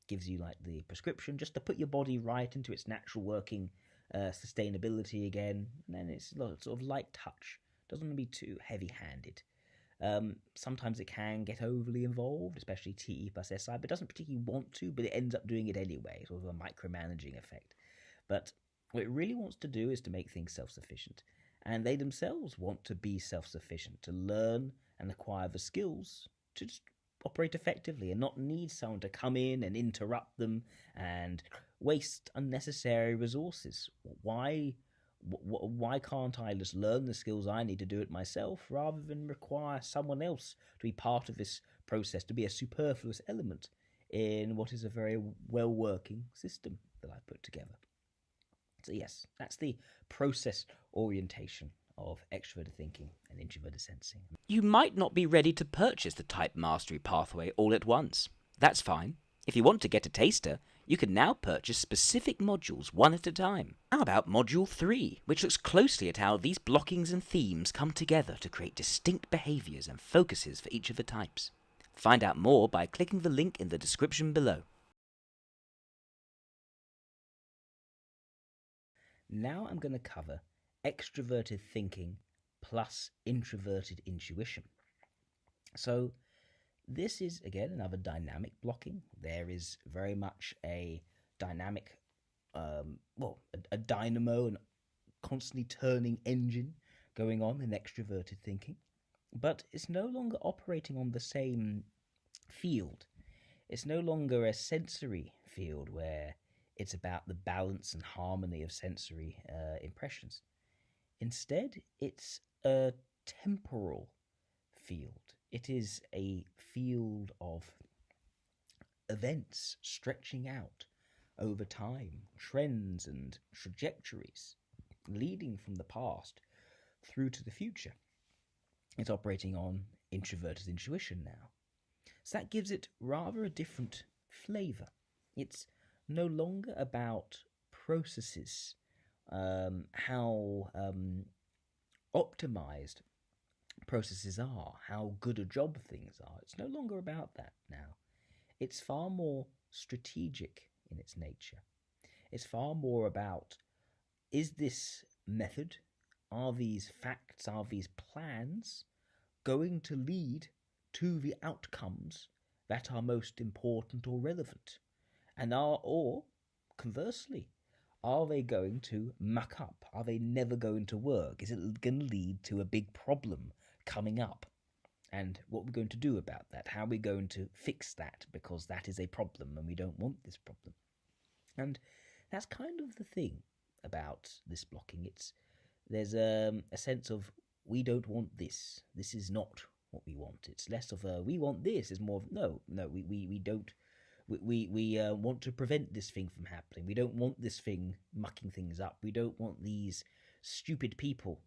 gives you like the prescription just to put your body right into its natural working sustainability again, and then it's sort of light touch. Doesn't want to be too heavy-handed. Sometimes it can get overly involved, especially Te plus Si, but it doesn't particularly want to, but it ends up doing it anyway, sort of a micromanaging effect. But what it really wants to do is to make things self-sufficient, and they themselves want to be self-sufficient, to learn and acquire the skills to just operate effectively and not need someone to come in and interrupt them and waste unnecessary resources. Why can't I just learn the skills I need to do it myself rather than require someone else to be part of this process, to be a superfluous element in what is a very well-working system that I've put together? So yes, that's the process orientation of extroverted thinking and introverted sensing. You might not be ready to purchase the Type Mastery pathway all at once. That's fine. If you want to get a taster, you can now purchase specific modules one at a time. How about Module 3, which looks closely at how these blockings and themes come together to create distinct behaviours and focuses for each of the types. Find out more by clicking the link in the description below. Now I'm going to cover extroverted thinking plus introverted intuition. So this is, again, another dynamic blocking. There is very much a dynamic, a dynamo, and constantly turning engine going on in extroverted thinking. But it's no longer operating on the same field. It's no longer a sensory field where it's about the balance and harmony of sensory impressions. Instead, it's a temporal field. It is a field of events stretching out over time, trends and trajectories leading from the past through to the future. It's operating on introverted intuition now. So that gives it rather a different flavour. It's no longer about processes, how optimized processes are, how good a job things are. It's no longer about that now. It's far more strategic in its nature. It's far more about, is this method, are these facts, are these plans going to lead to the outcomes that are most important or relevant? And or conversely, are they going to muck up? Are they never going to work? Is it going to lead to a big problem coming up? And what we're going to do about that? How are we going to fix that? Because that is a problem and we don't want this problem. And that's kind of the thing about this blocking. There's a sense of, we don't want this. This is not what we want. It's less of a, we want this. It's more of, no, we We want to prevent this thing from happening. We don't want this thing mucking things up. We don't want these stupid people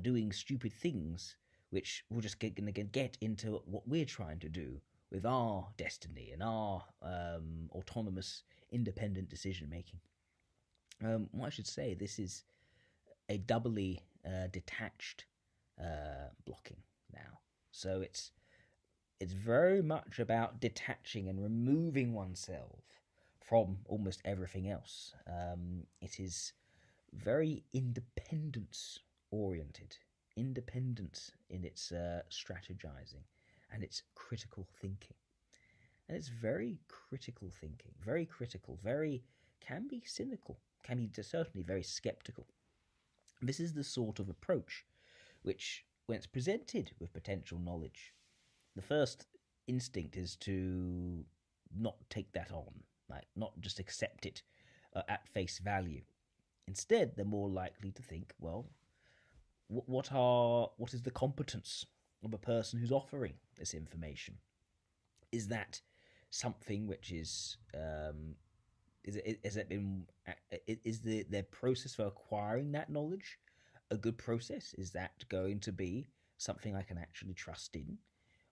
doing stupid things, which will just going to get into what we're trying to do with our destiny and our autonomous, independent decision making. What I should say, this is a doubly detached blocking now. So it's very much about detaching and removing oneself from almost everything else. It is very independence oriented, independent in its strategizing and its critical thinking. And it's very critical thinking, very critical, can be cynical, can be certainly very skeptical. This is the sort of approach which, when it's presented with potential knowledge, the first instinct is to not take that on, like not just accept it at face value. Instead, they're more likely to think, well, what is the competence of a person who's offering this information? Is that something which is their process for acquiring that knowledge a good process? Is that going to be something I can actually trust in?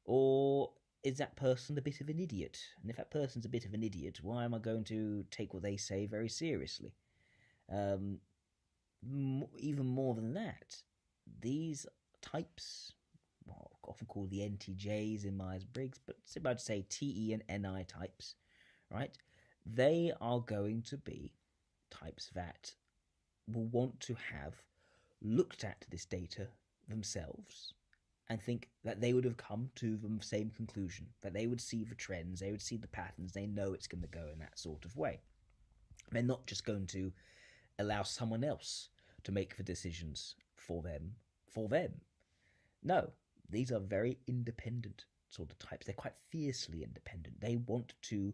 Or is that person a bit of an idiot? And if that person's a bit of an idiot, why am I going to take what they say very seriously? Even more than that, these types, often called the NTJs in Myers-Briggs, but it's about to say TE and NI types, right? They are going to be types that will want to have looked at this data themselves and think that they would have come to the same conclusion, that they would see the trends, they would see the patterns, they know it's going to go in that sort of way. They're not just going to allow someone else to make the decisions for them. No, these are very independent sort of types. They're quite fiercely independent. They want to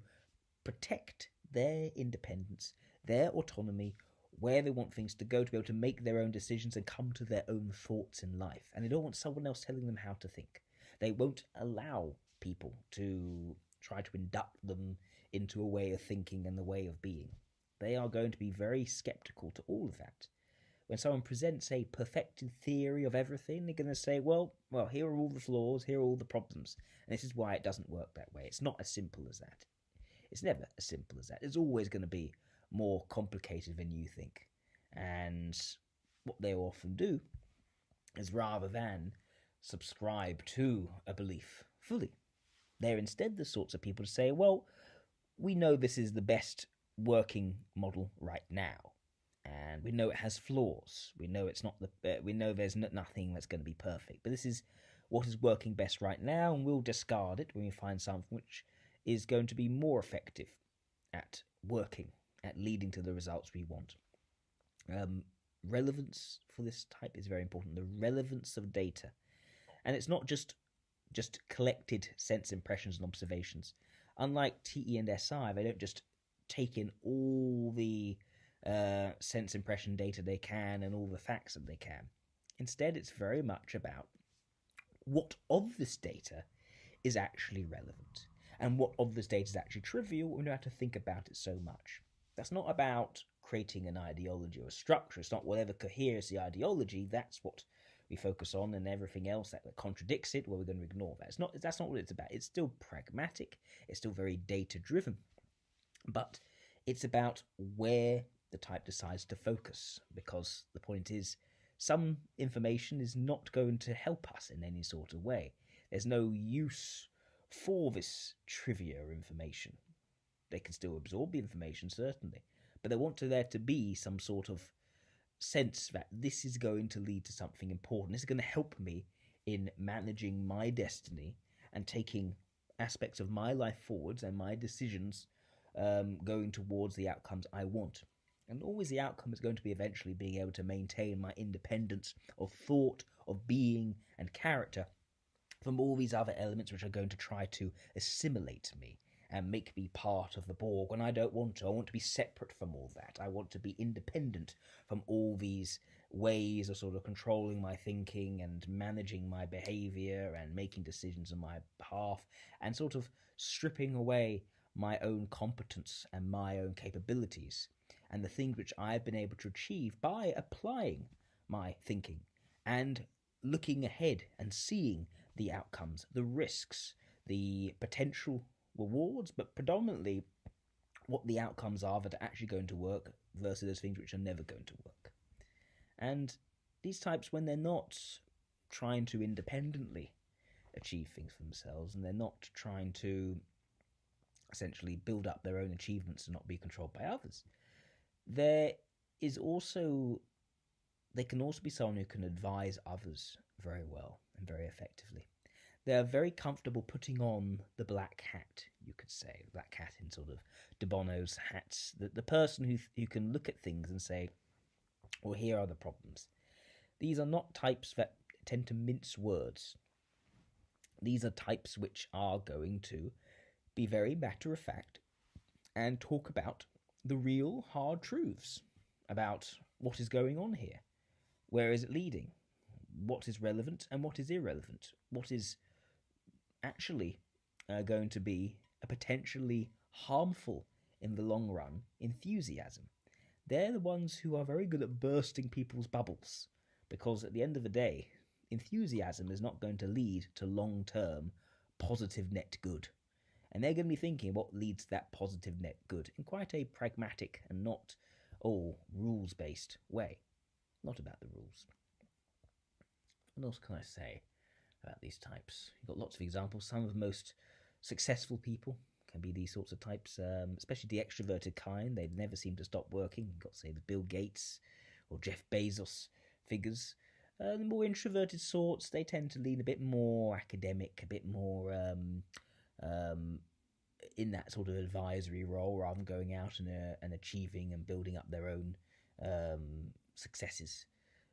protect their independence, their autonomy, where they want things to go, to be able to make their own decisions and come to their own thoughts in life. And they don't want someone else telling them how to think. They won't allow people to try to induct them into a way of thinking and the way of being. They are going to be very skeptical to all of that. When someone presents a perfected theory of everything, they're going to say, well, here are all the flaws, here are all the problems, and this is why it doesn't work that way. It's not as simple as that. It's never as simple as that. It's always going to be more complicated than you think. And what they often do is, rather than subscribe to a belief fully, they're instead the sorts of people to say, well, we know this is the best working model right now, and we know it has flaws. We know it's not we know there's nothing that's going to be perfect, but this is what is working best right now, and we'll discard it when we find something which is going to be more effective at working, at leading to the results we want. Relevance for this type is very important. The relevance of data, and it's not just collected sense impressions and observations. Unlike TE and SI, they don't just take in all the sense impression data they can and all the facts that they can. Instead, it's very much about what of this data is actually relevant and what of this data is actually trivial. We don't have to think about it so much. That's not about creating an ideology or a structure. It's not whatever coheres the ideology. That's what we focus on, and everything else that contradicts it, well, we're going to ignore that. That's not what it's about. It's still pragmatic. It's still very data-driven. But it's about where the type decides to focus, because the point is, some information is not going to help us in any sort of way. There's no use for this trivia information. They can still absorb the information, certainly, but they want there to be some sort of sense that this is going to lead to something important. This is going to help me in managing my destiny and taking aspects of my life forwards and my decisions going towards the outcomes I want. And always the outcome is going to be eventually being able to maintain my independence of thought, of being, and character from all these other elements which are going to try to assimilate me and make me part of the Borg when I don't want to. I want to be separate from all that. I want to be independent from all these ways of sort of controlling my thinking and managing my behaviour and making decisions on my behalf, and sort of stripping away my own competence and my own capabilities and the things which I've been able to achieve by applying my thinking and looking ahead and seeing the outcomes, the risks, the potential rewards, but predominantly what the outcomes are that are actually going to work versus those things which are never going to work. And these types, when they're not trying to independently achieve things for themselves and they're not trying to essentially build up their own achievements and not be controlled by others, they can also be someone who can advise others very well and very effectively. They're very comfortable putting on the black hat, you could say, black hat in sort of De Bono's hats, the person who can look at things and say, well, here are the problems. These are not types that tend to mince words. These are types which are going to be very matter-of-fact and talk about the real hard truths about what is going on here. Where is it leading? What is relevant and what is irrelevant? What is actually going to be a potentially harmful, in the long run, enthusiasm? They're the ones who are very good at bursting people's bubbles, because at the end of the day, enthusiasm is not going to lead to long-term positive net good. And they're going to be thinking what leads to that positive net good in quite a pragmatic and not, rules-based way. Not about the rules. What else can I say about these types? You've got lots of examples. Some of the most successful people can be these sorts of types, especially the extroverted kind. They never seem to stop working. You've got, say, the Bill Gates or Jeff Bezos figures. The more introverted sorts, they tend to lean a bit more academic, a bit more in that sort of advisory role rather than going out and achieving and building up their own successes.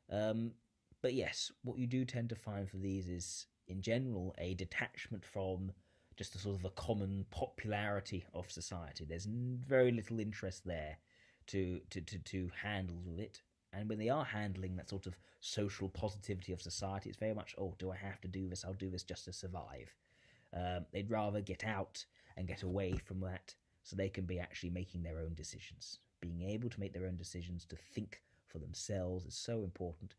But yes, what you do tend to find for these is, in general, a detachment from just the sort of a common popularity of society. There's very little interest there to handle with it. And when they are handling that sort of social positivity of society, it's very much, do I have to do this? I'll do this just to survive. They'd rather get out and get away from that so they can be actually making their own decisions. Being able to make their own decisions, to think for themselves is so important.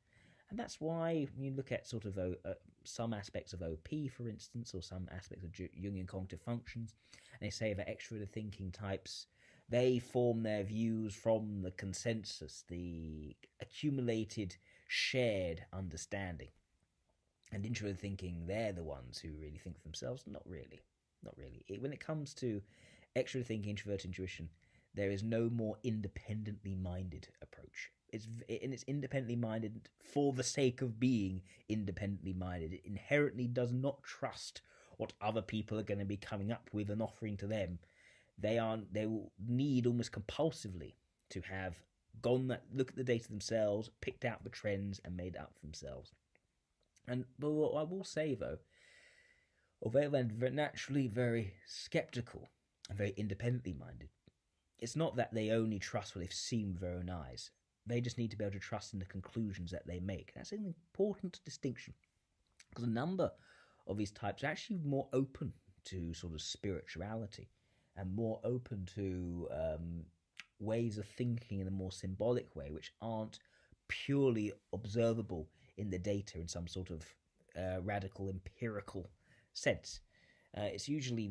And that's why when you look at sort of some aspects of OP, for instance, or some aspects of Jungian cognitive functions, and they say that extroverted thinking types, they form their views from the consensus, the accumulated shared understanding. And introverted thinking, they're the ones who really think for themselves. Not really. When it comes to extroverted thinking, introverted intuition, there is no more independently minded approach. It's independently minded for the sake of being independently minded. It inherently does not trust what other people are going to be coming up with and offering to them. They will need almost compulsively to have look at the data themselves, picked out the trends, and made it up for themselves. But what I will say, though, although they're naturally very sceptical and very independently minded, it's not that they only trust what they've seen with their own eyes. They just need to be able to trust in the conclusions that they make. That's an important distinction, because a number of these types are actually more open to sort of spirituality and more open to ways of thinking in a more symbolic way, which aren't purely observable in the data in some sort of radical empirical sense. It's usually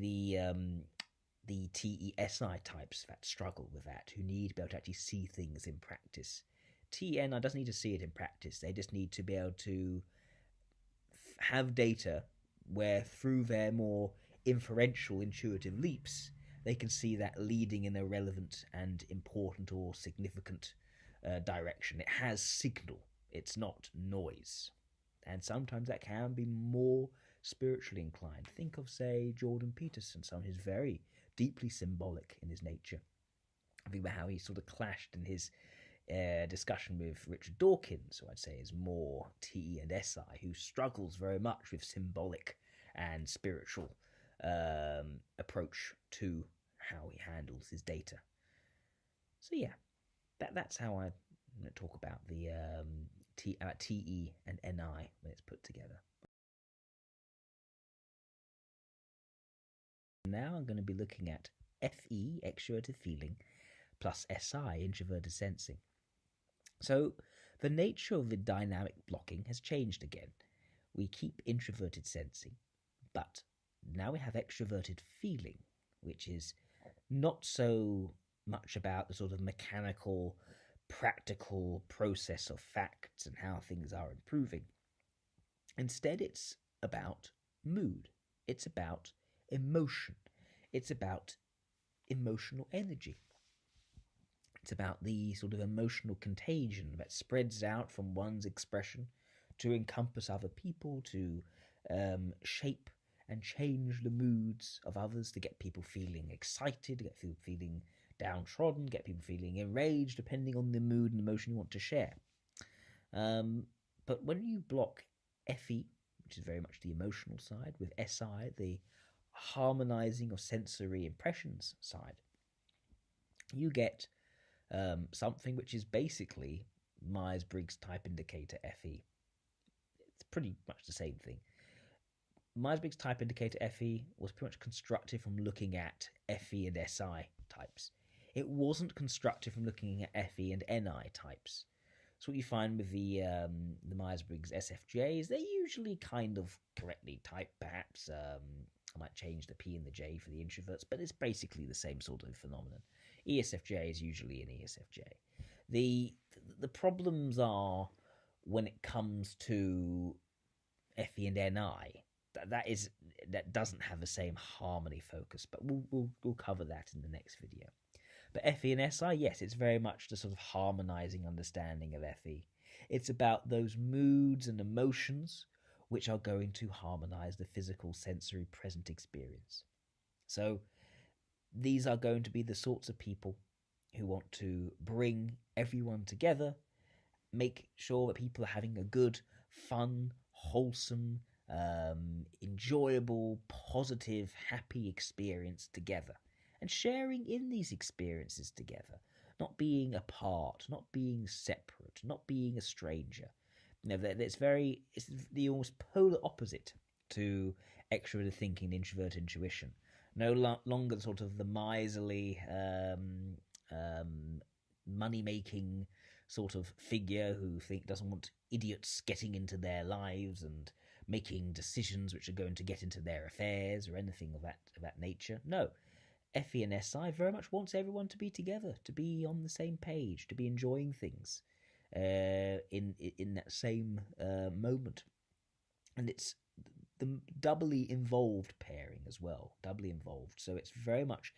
the Te+Si types that struggle with that, who need to be able to actually see things in practice. Te+Ni doesn't need to see it in practice. They just need to be able to have data where, through their more inferential, intuitive leaps, they can see that leading in a relevant and important or significant direction. It has signal. It's not noise. And sometimes that can be more spiritually inclined. Think of, say, Jordan Peterson, someone who's very deeply symbolic in his nature. Think about how he sort of clashed in his discussion with Richard Dawkins, who I'd say is more Te and Si, who struggles very much with symbolic and spiritual approach to how he handles his data. So yeah, that's how I talk about the Te and Ni when it's put together. Now I'm going to be looking at Fe, extroverted feeling, plus Si, introverted sensing. So the nature of the dynamic blocking has changed again. We keep introverted sensing, but now we have extroverted feeling, which is not so much about the sort of mechanical, practical process of facts and how things are improving. Instead, it's about mood. It's about emotion. It's about emotional energy. It's about the sort of emotional contagion that spreads out from one's expression to encompass other people, to shape and change the moods of others, to get people feeling excited, get people feeling downtrodden, get people feeling enraged, depending on the mood and emotion you want to share. But when you block Fe, which is very much the emotional side, with Si, the harmonizing of sensory impressions side, you get something which is basically Myers-Briggs type indicator Fe. It's pretty much the same thing. Myers-Briggs type indicator Fe was pretty much constructed from looking at Fe and Si types. It wasn't constructed from looking at Fe and Ni types. So what you find with the Myers-Briggs SFJs, they're usually kind of correctly typed, perhaps. I might change the P and the J for the introverts, but it's basically the same sort of phenomenon. ESFJ is usually an ESFJ. The problems are when it comes to Fe and Ni. That doesn't have the same harmony focus, but we'll cover that in the next video. But Fe and Si, yes, it's very much the sort of harmonizing understanding of Fe. It's about those moods and emotions which are going to harmonize the physical sensory present experience. So these are going to be the sorts of people who want to bring everyone together, make sure that people are having a good, fun, wholesome, enjoyable, positive, happy experience together, and sharing in these experiences together, not being apart, not being separate, not being a stranger. You know, it's the almost polar opposite to extroverted thinking, introverted intuition. No longer sort of the miserly, money-making sort of figure who doesn't want idiots getting into their lives and making decisions which are going to get into their affairs or anything of that nature. No, Fe and Si very much wants everyone to be together, to be on the same page, to be enjoying things in that same moment. And it's the doubly involved pairing as well, doubly involved. So it's very much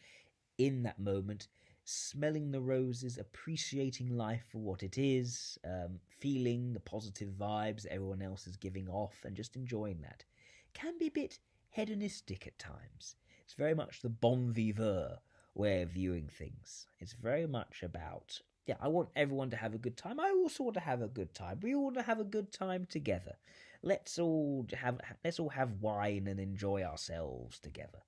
in that moment, smelling the roses, appreciating life for what it is, feeling the positive vibes that everyone else is giving off, and just enjoying that. Can be a bit hedonistic at times. It's very much the bon vivant way of viewing things. It's very much about, I want everyone to have a good time. I also want to have a good time. We all want to have a good time together. Let's all have wine and enjoy ourselves together.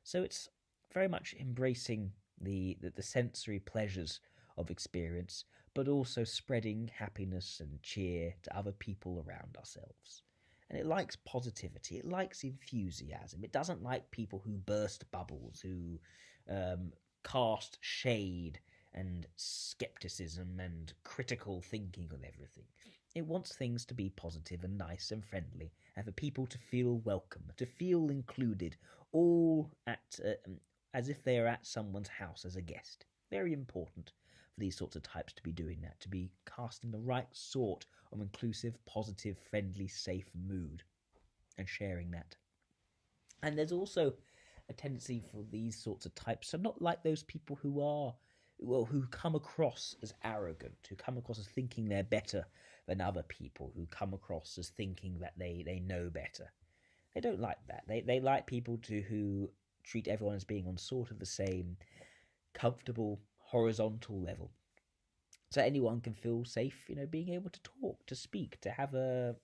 So it's very much embracing the sensory pleasures of experience, but also spreading happiness and cheer to other people around ourselves. And it likes positivity. It likes enthusiasm. It doesn't like people who burst bubbles, who cast shade and skepticism and critical thinking on everything. It wants things to be positive and nice and friendly, and for people to feel welcome, to feel included, all at as if they are at someone's house as a guest. Very important for these sorts of types to be doing that, to be casting the right sort of inclusive, positive, friendly, safe mood and sharing that. And there's also a tendency for these sorts of types to not like those people who come across as arrogant, who come across as thinking they're better than other people, who come across as thinking that they know better. They don't like that. They like people who treat everyone as being on sort of the same comfortable horizontal level, so anyone can feel safe, being able to talk, to speak, to have a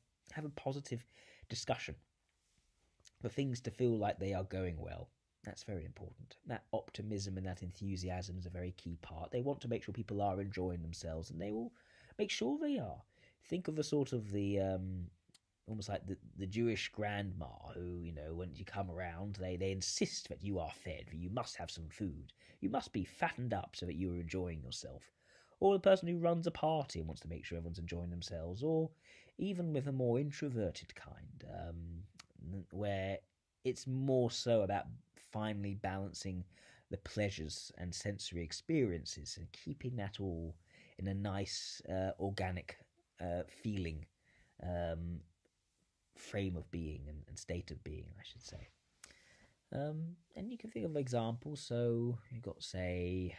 positive discussion, for things to feel like they are going well. That's very important. That optimism and that enthusiasm is a very key part. They want to make sure people are enjoying themselves, and they will make sure they are. Think of the sort of the almost like the Jewish grandma who, when you come around, they insist that you are fed, that you must have some food. You must be fattened up so that you are enjoying yourself. Or the person who runs a party and wants to make sure everyone's enjoying themselves. Or even with a more introverted kind, where it's more so about finally balancing the pleasures and sensory experiences and keeping that all in a nice, organic feeling frame of being and state of being, I should say. And you can think of examples. So you've got, say,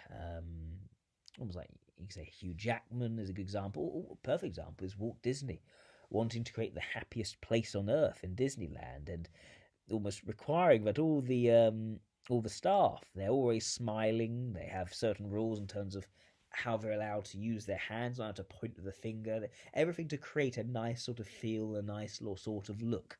almost like you can say Hugh Jackman is a good example. A perfect example is Walt Disney, wanting to create the happiest place on earth in Disneyland, and almost requiring that all the staff, they're always smiling. They have certain rules in terms of how they're allowed to use their hands, not to point with the finger. Everything to create a nice sort of feel, a nice sort of look.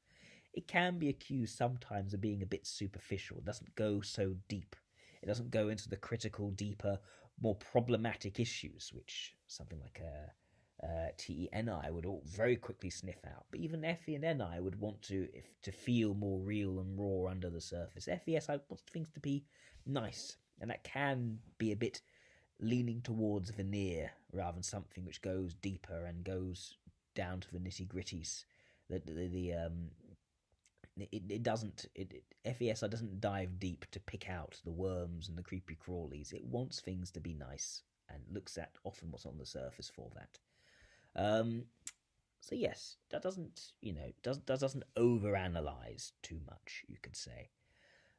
It can be accused sometimes of being a bit superficial. It doesn't go so deep. It doesn't go into the critical, deeper, more problematic issues, which something like Te+Ni would all very quickly sniff out. But even Fe and Ni would want to feel more real and raw under the surface. Fe+Si wants things to be nice, and that can be a bit leaning towards veneer rather than something which goes deeper and goes down to the nitty gritties. Fe+Si doesn't dive deep to pick out the worms and the creepy crawlies. It wants things to be nice and looks at often what's on the surface for that. So yes, that doesn't overanalyze too much, you could say.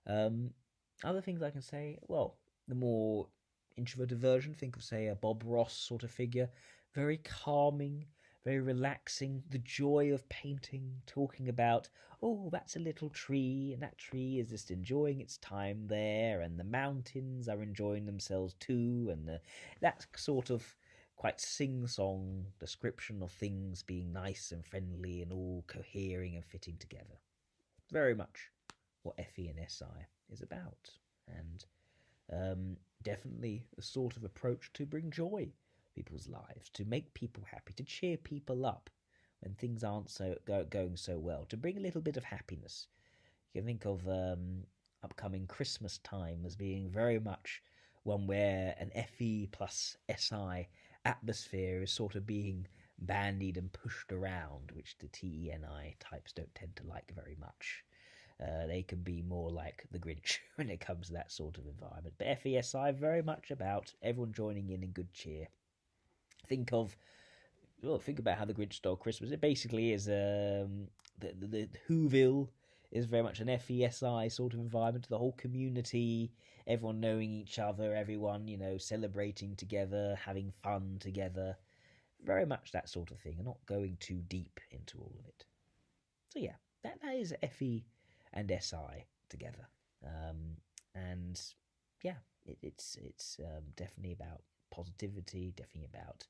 Other things I can say, well, the more introverted version, think of, say, a Bob Ross sort of figure, very calming, very relaxing, the joy of painting, talking about, oh, that's a little tree, and that tree is just enjoying its time there, and the mountains are enjoying themselves too, and that sort of quite sing-song description of things being nice and friendly and all cohering and fitting together. Very much what Fe and Si is about, and definitely the sort of approach to bring joy people's lives, to make people happy, to cheer people up when things aren't going so well, to bring a little bit of happiness. You can think of upcoming Christmas time as being very much one where an Fe plus Si atmosphere is sort of being bandied and pushed around, which the Te+Ni types don't tend to like very much. They can be more like the Grinch when it comes to that sort of environment. But Fe+Si very much about everyone joining in good cheer. Think about how the Grinch stole Christmas. It basically is the Whoville is very much an Fe+Si sort of environment. The whole community, everyone knowing each other, everyone celebrating together, having fun together. Very much that sort of thing, and not going too deep into all of it. So yeah, that is Fe and Si together, and yeah, it's definitely about positivity, definitely about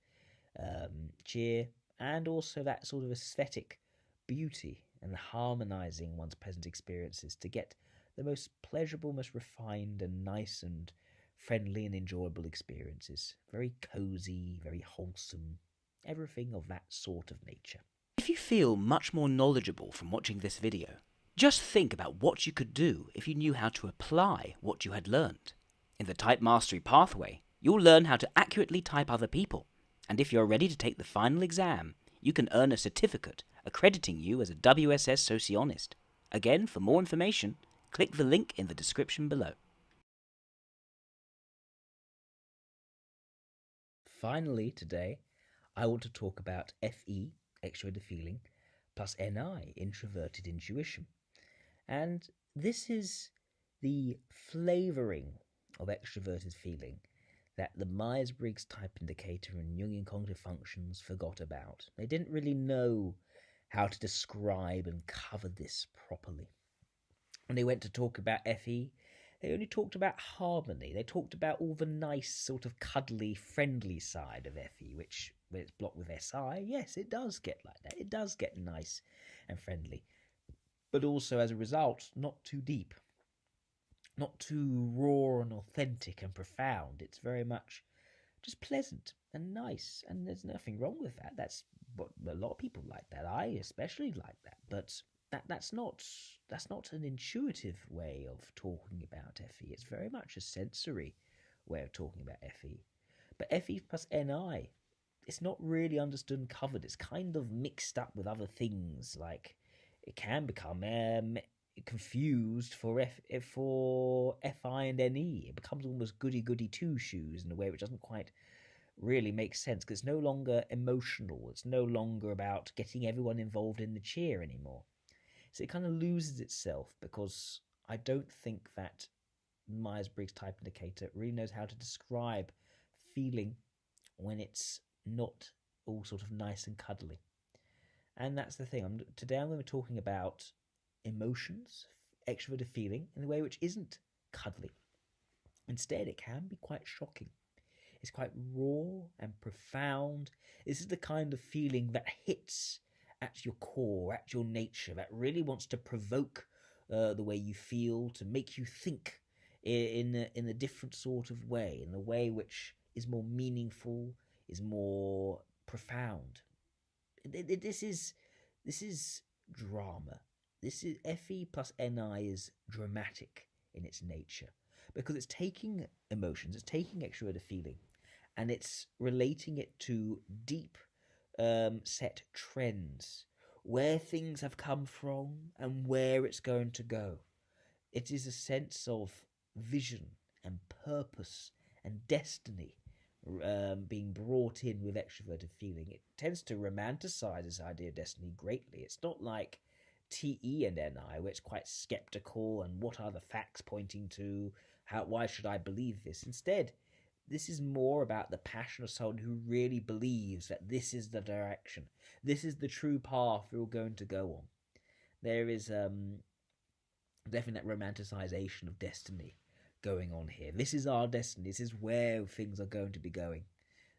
cheer, and also that sort of aesthetic beauty and harmonizing one's present experiences to get the most pleasurable, most refined and nice and friendly and enjoyable experiences. Very cozy, very wholesome, everything of that sort of nature. If you feel much more knowledgeable from watching this video, just think about what you could do if you knew how to apply what you had learned. In the Type Mastery pathway, you'll learn how to accurately type other people, and if you're ready to take the final exam, you can earn a certificate accrediting you as a WSS Socionist. Again, for more information, click the link in the description below. Finally, today, I want to talk about Fe, extroverted feeling, plus Ni, introverted intuition. And this is the flavouring of extroverted feeling that the Myers-Briggs Type Indicator and Jungian Cognitive Functions forgot about. They didn't really know how to describe and cover this properly. When they went to talk about Fe, they only talked about harmony. They talked about all the nice, sort of cuddly, friendly side of Fe, which, when it's blocked with Si, yes, it does get like that. It does get nice and friendly. But also, as a result, not too deep. Not too raw and authentic and profound. It's very much just pleasant and nice, and there's nothing wrong with that. That's but a lot of people like that. I especially like that. But that's not an intuitive way of talking about Fe. It's very much a sensory way of talking about Fe. But Fe plus Ni, it's not really understood and covered. It's kind of mixed up with other things. Like it can become confused for Fi and Ne. It becomes almost goody two shoes in a way which doesn't quite really makes sense, because it's no longer emotional. It's no longer about getting everyone involved in the cheer anymore. So it kind of loses itself, because I don't think that Myers-Briggs type indicator really knows how to describe feeling when it's not all sort of nice and cuddly. And that's the thing. Today I'm going to be talking about emotions, extroverted feeling, in a way which isn't cuddly. Instead, it can be quite shocking. It's quite raw and profound. This is the kind of feeling that hits at your core, at your nature, that really wants to provoke the way you feel, to make you think in a different sort of way, in a way which is more meaningful, is more profound. This is drama. This is Fe plus Ni is dramatic in its nature, because it's taking emotions, it's taking extroverted feeling, and it's relating it to deep set trends, where things have come from and where it's going to go. It is a sense of vision and purpose and destiny being brought in with extroverted feeling. It tends to romanticize this idea of destiny greatly. It's not like Te and Ni, where it's quite skeptical and what are the facts pointing to, why should I believe this? Instead, this is more about the passion of someone who really believes that this is the direction, this is the true path we're going to go on. There is definitely that romanticization of destiny going on here. This is our destiny, this is where things are going to be going,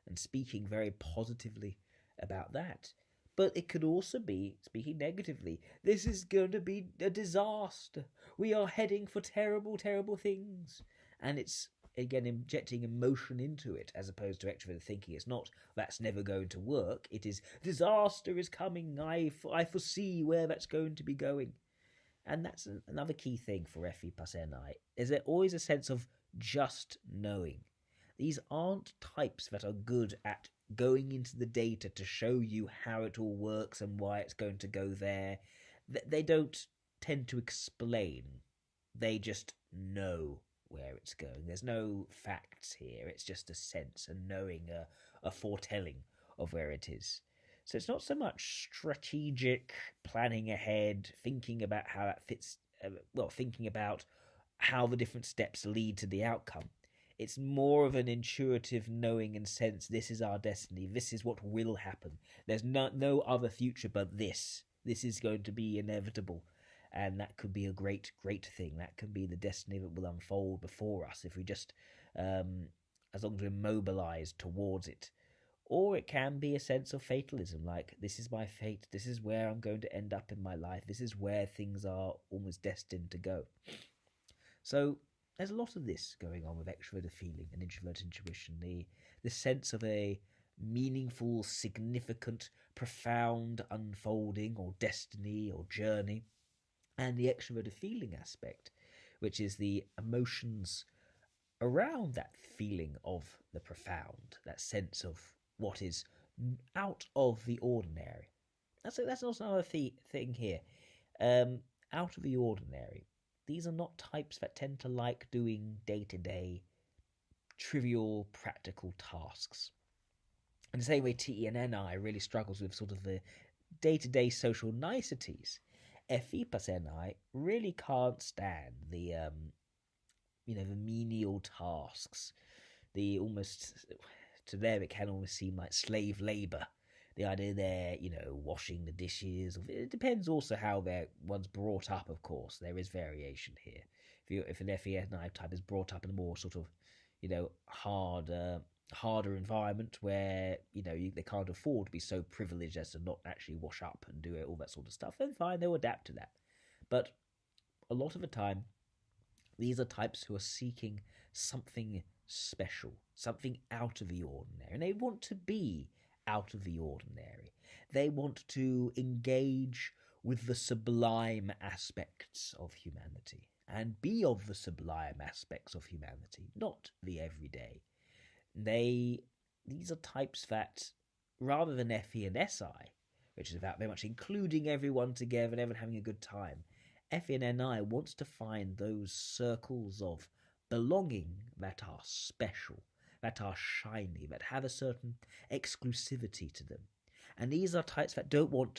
and speaking very positively about that. But it could also be speaking negatively. This is going to be a disaster. We are heading for terrible, terrible things. And it's, again, injecting emotion into it, as opposed to extroverted thinking. It's not, that's never going to work. It is, disaster is coming. I foresee where that's going to be going. And that's another key thing for Fe plus Ni. Is there always a sense of just knowing. These aren't types that are good at going into the data to show you how it all works and why it's going to go there. They don't tend to explain. They just know where it's going. There's no facts here. It's just a sense, a knowing, a foretelling of where it is. So it's not so much strategic planning ahead, thinking about how that fits, thinking about how the different steps lead to the outcome. It's more of an intuitive knowing and sense, this is our destiny, this is what will happen. There's no other future but this. This is going to be inevitable. And that could be a great, great thing. That could be the destiny that will unfold before us if we just, as long as we're mobilized towards it. Or it can be a sense of fatalism, like, this is my fate, this is where I'm going to end up in my life, this is where things are almost destined to go. So there's a lot of this going on with extroverted feeling and introverted intuition, the sense of a meaningful, significant, profound unfolding or destiny or journey, and the extroverted feeling aspect, which is the emotions around that feeling of the profound, that sense of what is out of the ordinary. That's also another thing here. Out of the ordinary. These are not types that tend to like doing day-to-day, trivial, practical tasks. In the same way, Te and Ni really struggles with sort of the day-to-day social niceties. Fe plus Ni really can't stand the the menial tasks, the almost, to them it can almost seem like slave labour. The idea they're, washing the dishes. It depends also how one's brought up, of course. There is variation here. If an Fe+Ni type is brought up in a more sort of, harder environment where, they can't afford to be so privileged as to not actually wash up and do all that sort of stuff, then fine, they'll adapt to that. But a lot of the time, these are types who are seeking something special, something out of the ordinary, and they want to be out of the ordinary. They want to engage with the sublime aspects of humanity and be of the sublime aspects of humanity, not the everyday. These are types that, rather than Fe and Si, which is about very much including everyone together and everyone having a good time, Fe and Ni wants to find those circles of belonging that are special, that are shiny, that have a certain exclusivity to them. And these are types that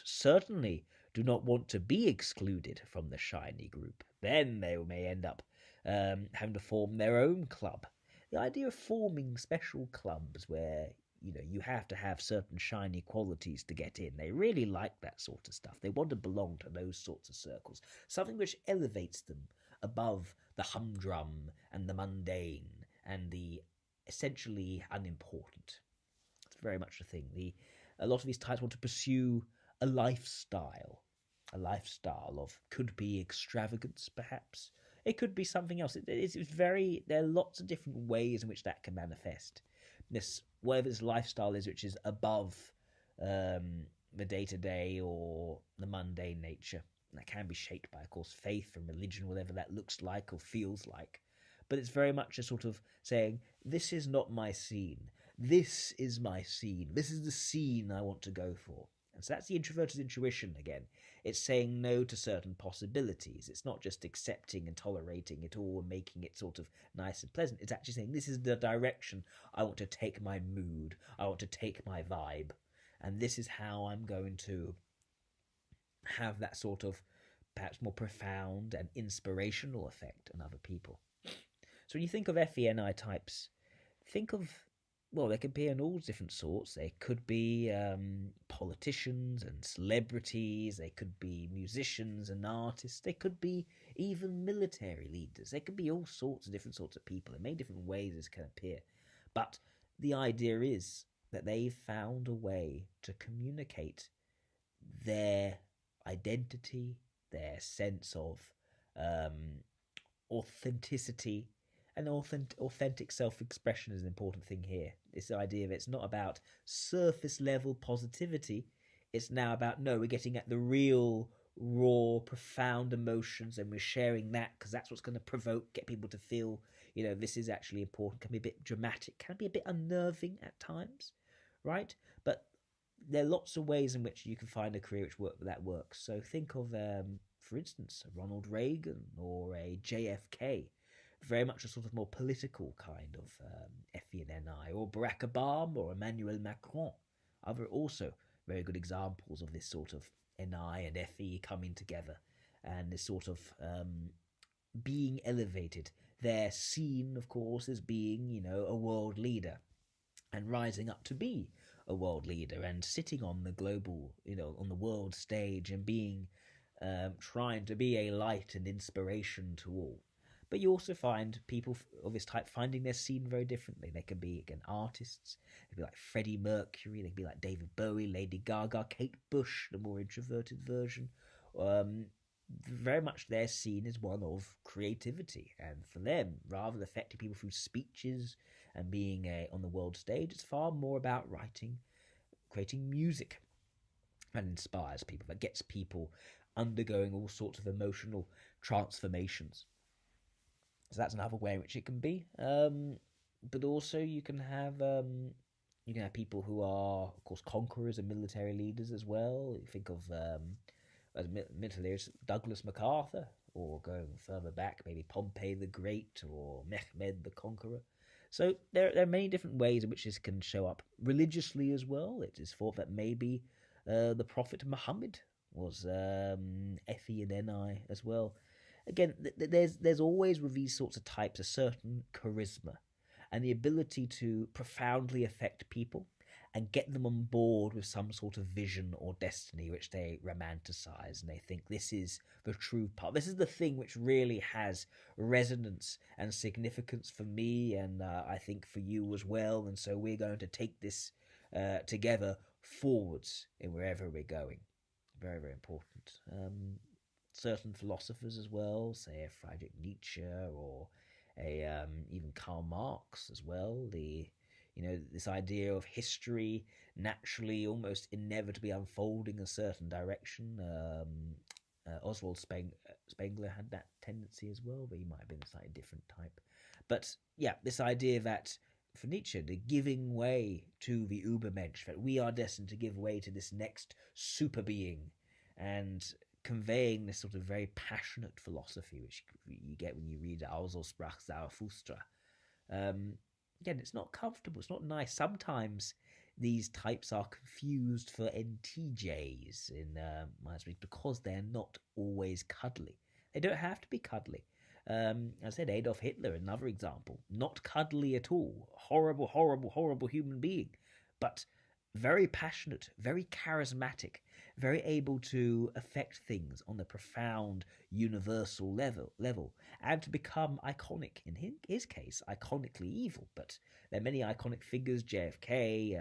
certainly do not want to be excluded from the shiny group. Then they may end up having to form their own club. The idea of forming special clubs where you have to have certain shiny qualities to get in. They really like that sort of stuff. They want to belong to those sorts of circles. Something which elevates them above the humdrum and the mundane and the essentially unimportant. It's very much the thing. A lot of these types want to pursue a lifestyle of, could be extravagance, perhaps. It could be something else. There are lots of different ways in which that can manifest. Whatever this lifestyle is, which is above the day-to-day or the mundane nature. And that can be shaped by, of course, faith and religion, whatever that looks like or feels like. But it's very much a sort of saying, this is not my scene. This is my scene. This is the scene I want to go for. And so that's the introverted intuition again. It's saying no to certain possibilities. It's not just accepting and tolerating it all and making it sort of nice and pleasant. It's actually saying, this is the direction I want to take my mood. I want to take my vibe. And this is how I'm going to have that sort of perhaps more profound and inspirational effect on other people. So when you think of Fe+Ni types, think of, well, they could be in all different sorts. They could be politicians and celebrities. They could be musicians and artists. They could be even military leaders. They could be all sorts of different sorts of people. In many different ways this can appear. But the idea is that they've found a way to communicate their identity, their sense of authenticity. And authentic self-expression is an important thing here. This idea that it's not about surface-level positivity. It's now about, no, we're getting at the real, raw, profound emotions, and we're sharing that because that's what's going to get people to feel, this is actually important. Can be a bit dramatic, can be a bit unnerving at times, right? But there are lots of ways in which you can find a career that works. So think of, for instance, a Ronald Reagan or a JFK. Very much a sort of more political kind of Fe and Ni, or Barack Obama or Emmanuel Macron. Other also very good examples of this sort of Ni and Fe coming together and this sort of being elevated. They're seen, of course, as being, a world leader and rising up to be a world leader and sitting on the global, on the world stage and being, trying to be a light and inspiration to all. But you also find people of this type finding their scene very differently. They can be, again, artists. They can be like Freddie Mercury. They can be like David Bowie, Lady Gaga, Kate Bush, the more introverted version. Very much their scene is one of creativity. And for them, rather than affecting people through speeches and being on the world stage, it's far more about writing, creating music that inspires people, that gets people undergoing all sorts of emotional transformations. So that's another way in which it can be. But also you can have people who are, of course, conquerors and military leaders as well. You think of as military leaders, Douglas MacArthur, or going further back, maybe Pompey the Great or Mehmed the Conqueror. So there are many different ways in which this can show up religiously as well. It is thought that maybe the Prophet Muhammad was Fe and Ni as well. Again, there's always with these sorts of types a certain charisma and the ability to profoundly affect people and get them on board with some sort of vision or destiny which they romanticize, and they think this is the true part. This is the thing which really has resonance and significance for me, and I think for you as well, and so we're going to take this together forwards in wherever we're going. Very, very important. Certain philosophers as well, say a Friedrich Nietzsche or a even Karl Marx as well. this idea of history naturally, almost inevitably unfolding a certain direction. Oswald Spengler had that tendency as well, but he might have been a slightly different type. But yeah, this idea that for Nietzsche, the giving way to the Übermensch, that we are destined to give way to this next super being, and conveying this sort of very passionate philosophy, which you get when you read Also sprach Zarathustra. Again, it's not comfortable, it's not nice. Sometimes these types are confused for NTJs in my speech because they're not always cuddly. They don't have to be cuddly. I said Adolf Hitler, another example, not cuddly at all. Horrible, horrible, horrible human being, but very passionate, very charismatic, very able to affect things on a profound, universal level, and to become iconic. In his case, iconically evil. But there are many iconic figures: JFK,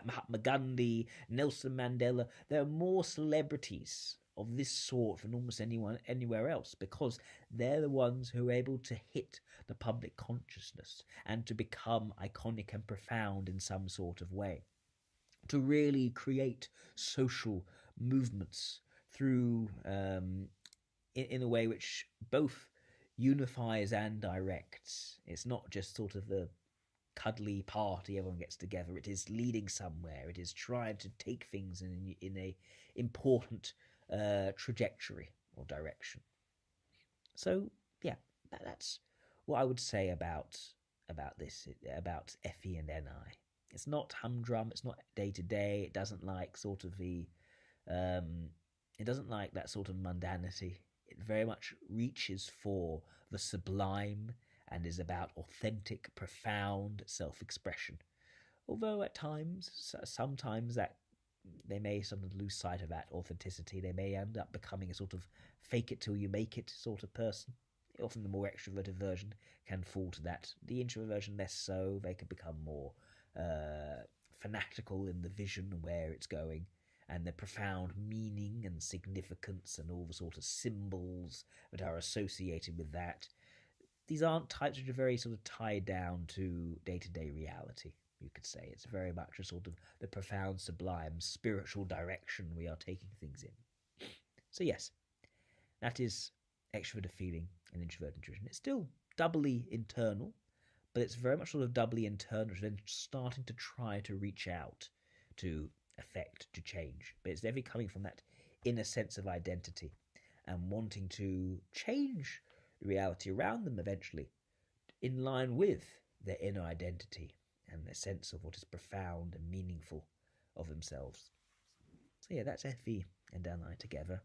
Mahatma Gandhi, Nelson Mandela. There are more celebrities of this sort than almost anyone anywhere else, because they're the ones who are able to hit the public consciousness and to become iconic and profound in some sort of way, to really create social movements through in a way which both unifies and directs. It's not just sort of the cuddly party everyone gets together. It is leading somewhere. It is trying to take things in a important trajectory or direction. So yeah, that's what I would say about this, about Fe and Ni. It's not humdrum. It's not day to day. It doesn't like sort of it doesn't like that sort of mundanity. It very much reaches for the sublime and is about authentic, profound self-expression. Although at times, sometimes that they may sort of lose sight of that authenticity. They may end up becoming a sort of fake it till you make it sort of person. Often the more extroverted version can fall to that. The introvert version less so. They can become more fanatical in the vision and where it's going, and the profound meaning and significance and all the sort of symbols that are associated with that. These aren't types which are very sort of tied down to day-to-day reality, you could say. It's very much a sort of the profound, sublime, spiritual direction we are taking things in. So yes, that is extroverted feeling and introverted intuition. It's still doubly internal, but it's very much sort of doubly internal, then starting to try to reach out to affect, to change. But it's definitely coming from that inner sense of identity and wanting to change the reality around them eventually in line with their inner identity and their sense of what is profound and meaningful of themselves. So yeah, that's Fe and Ni together.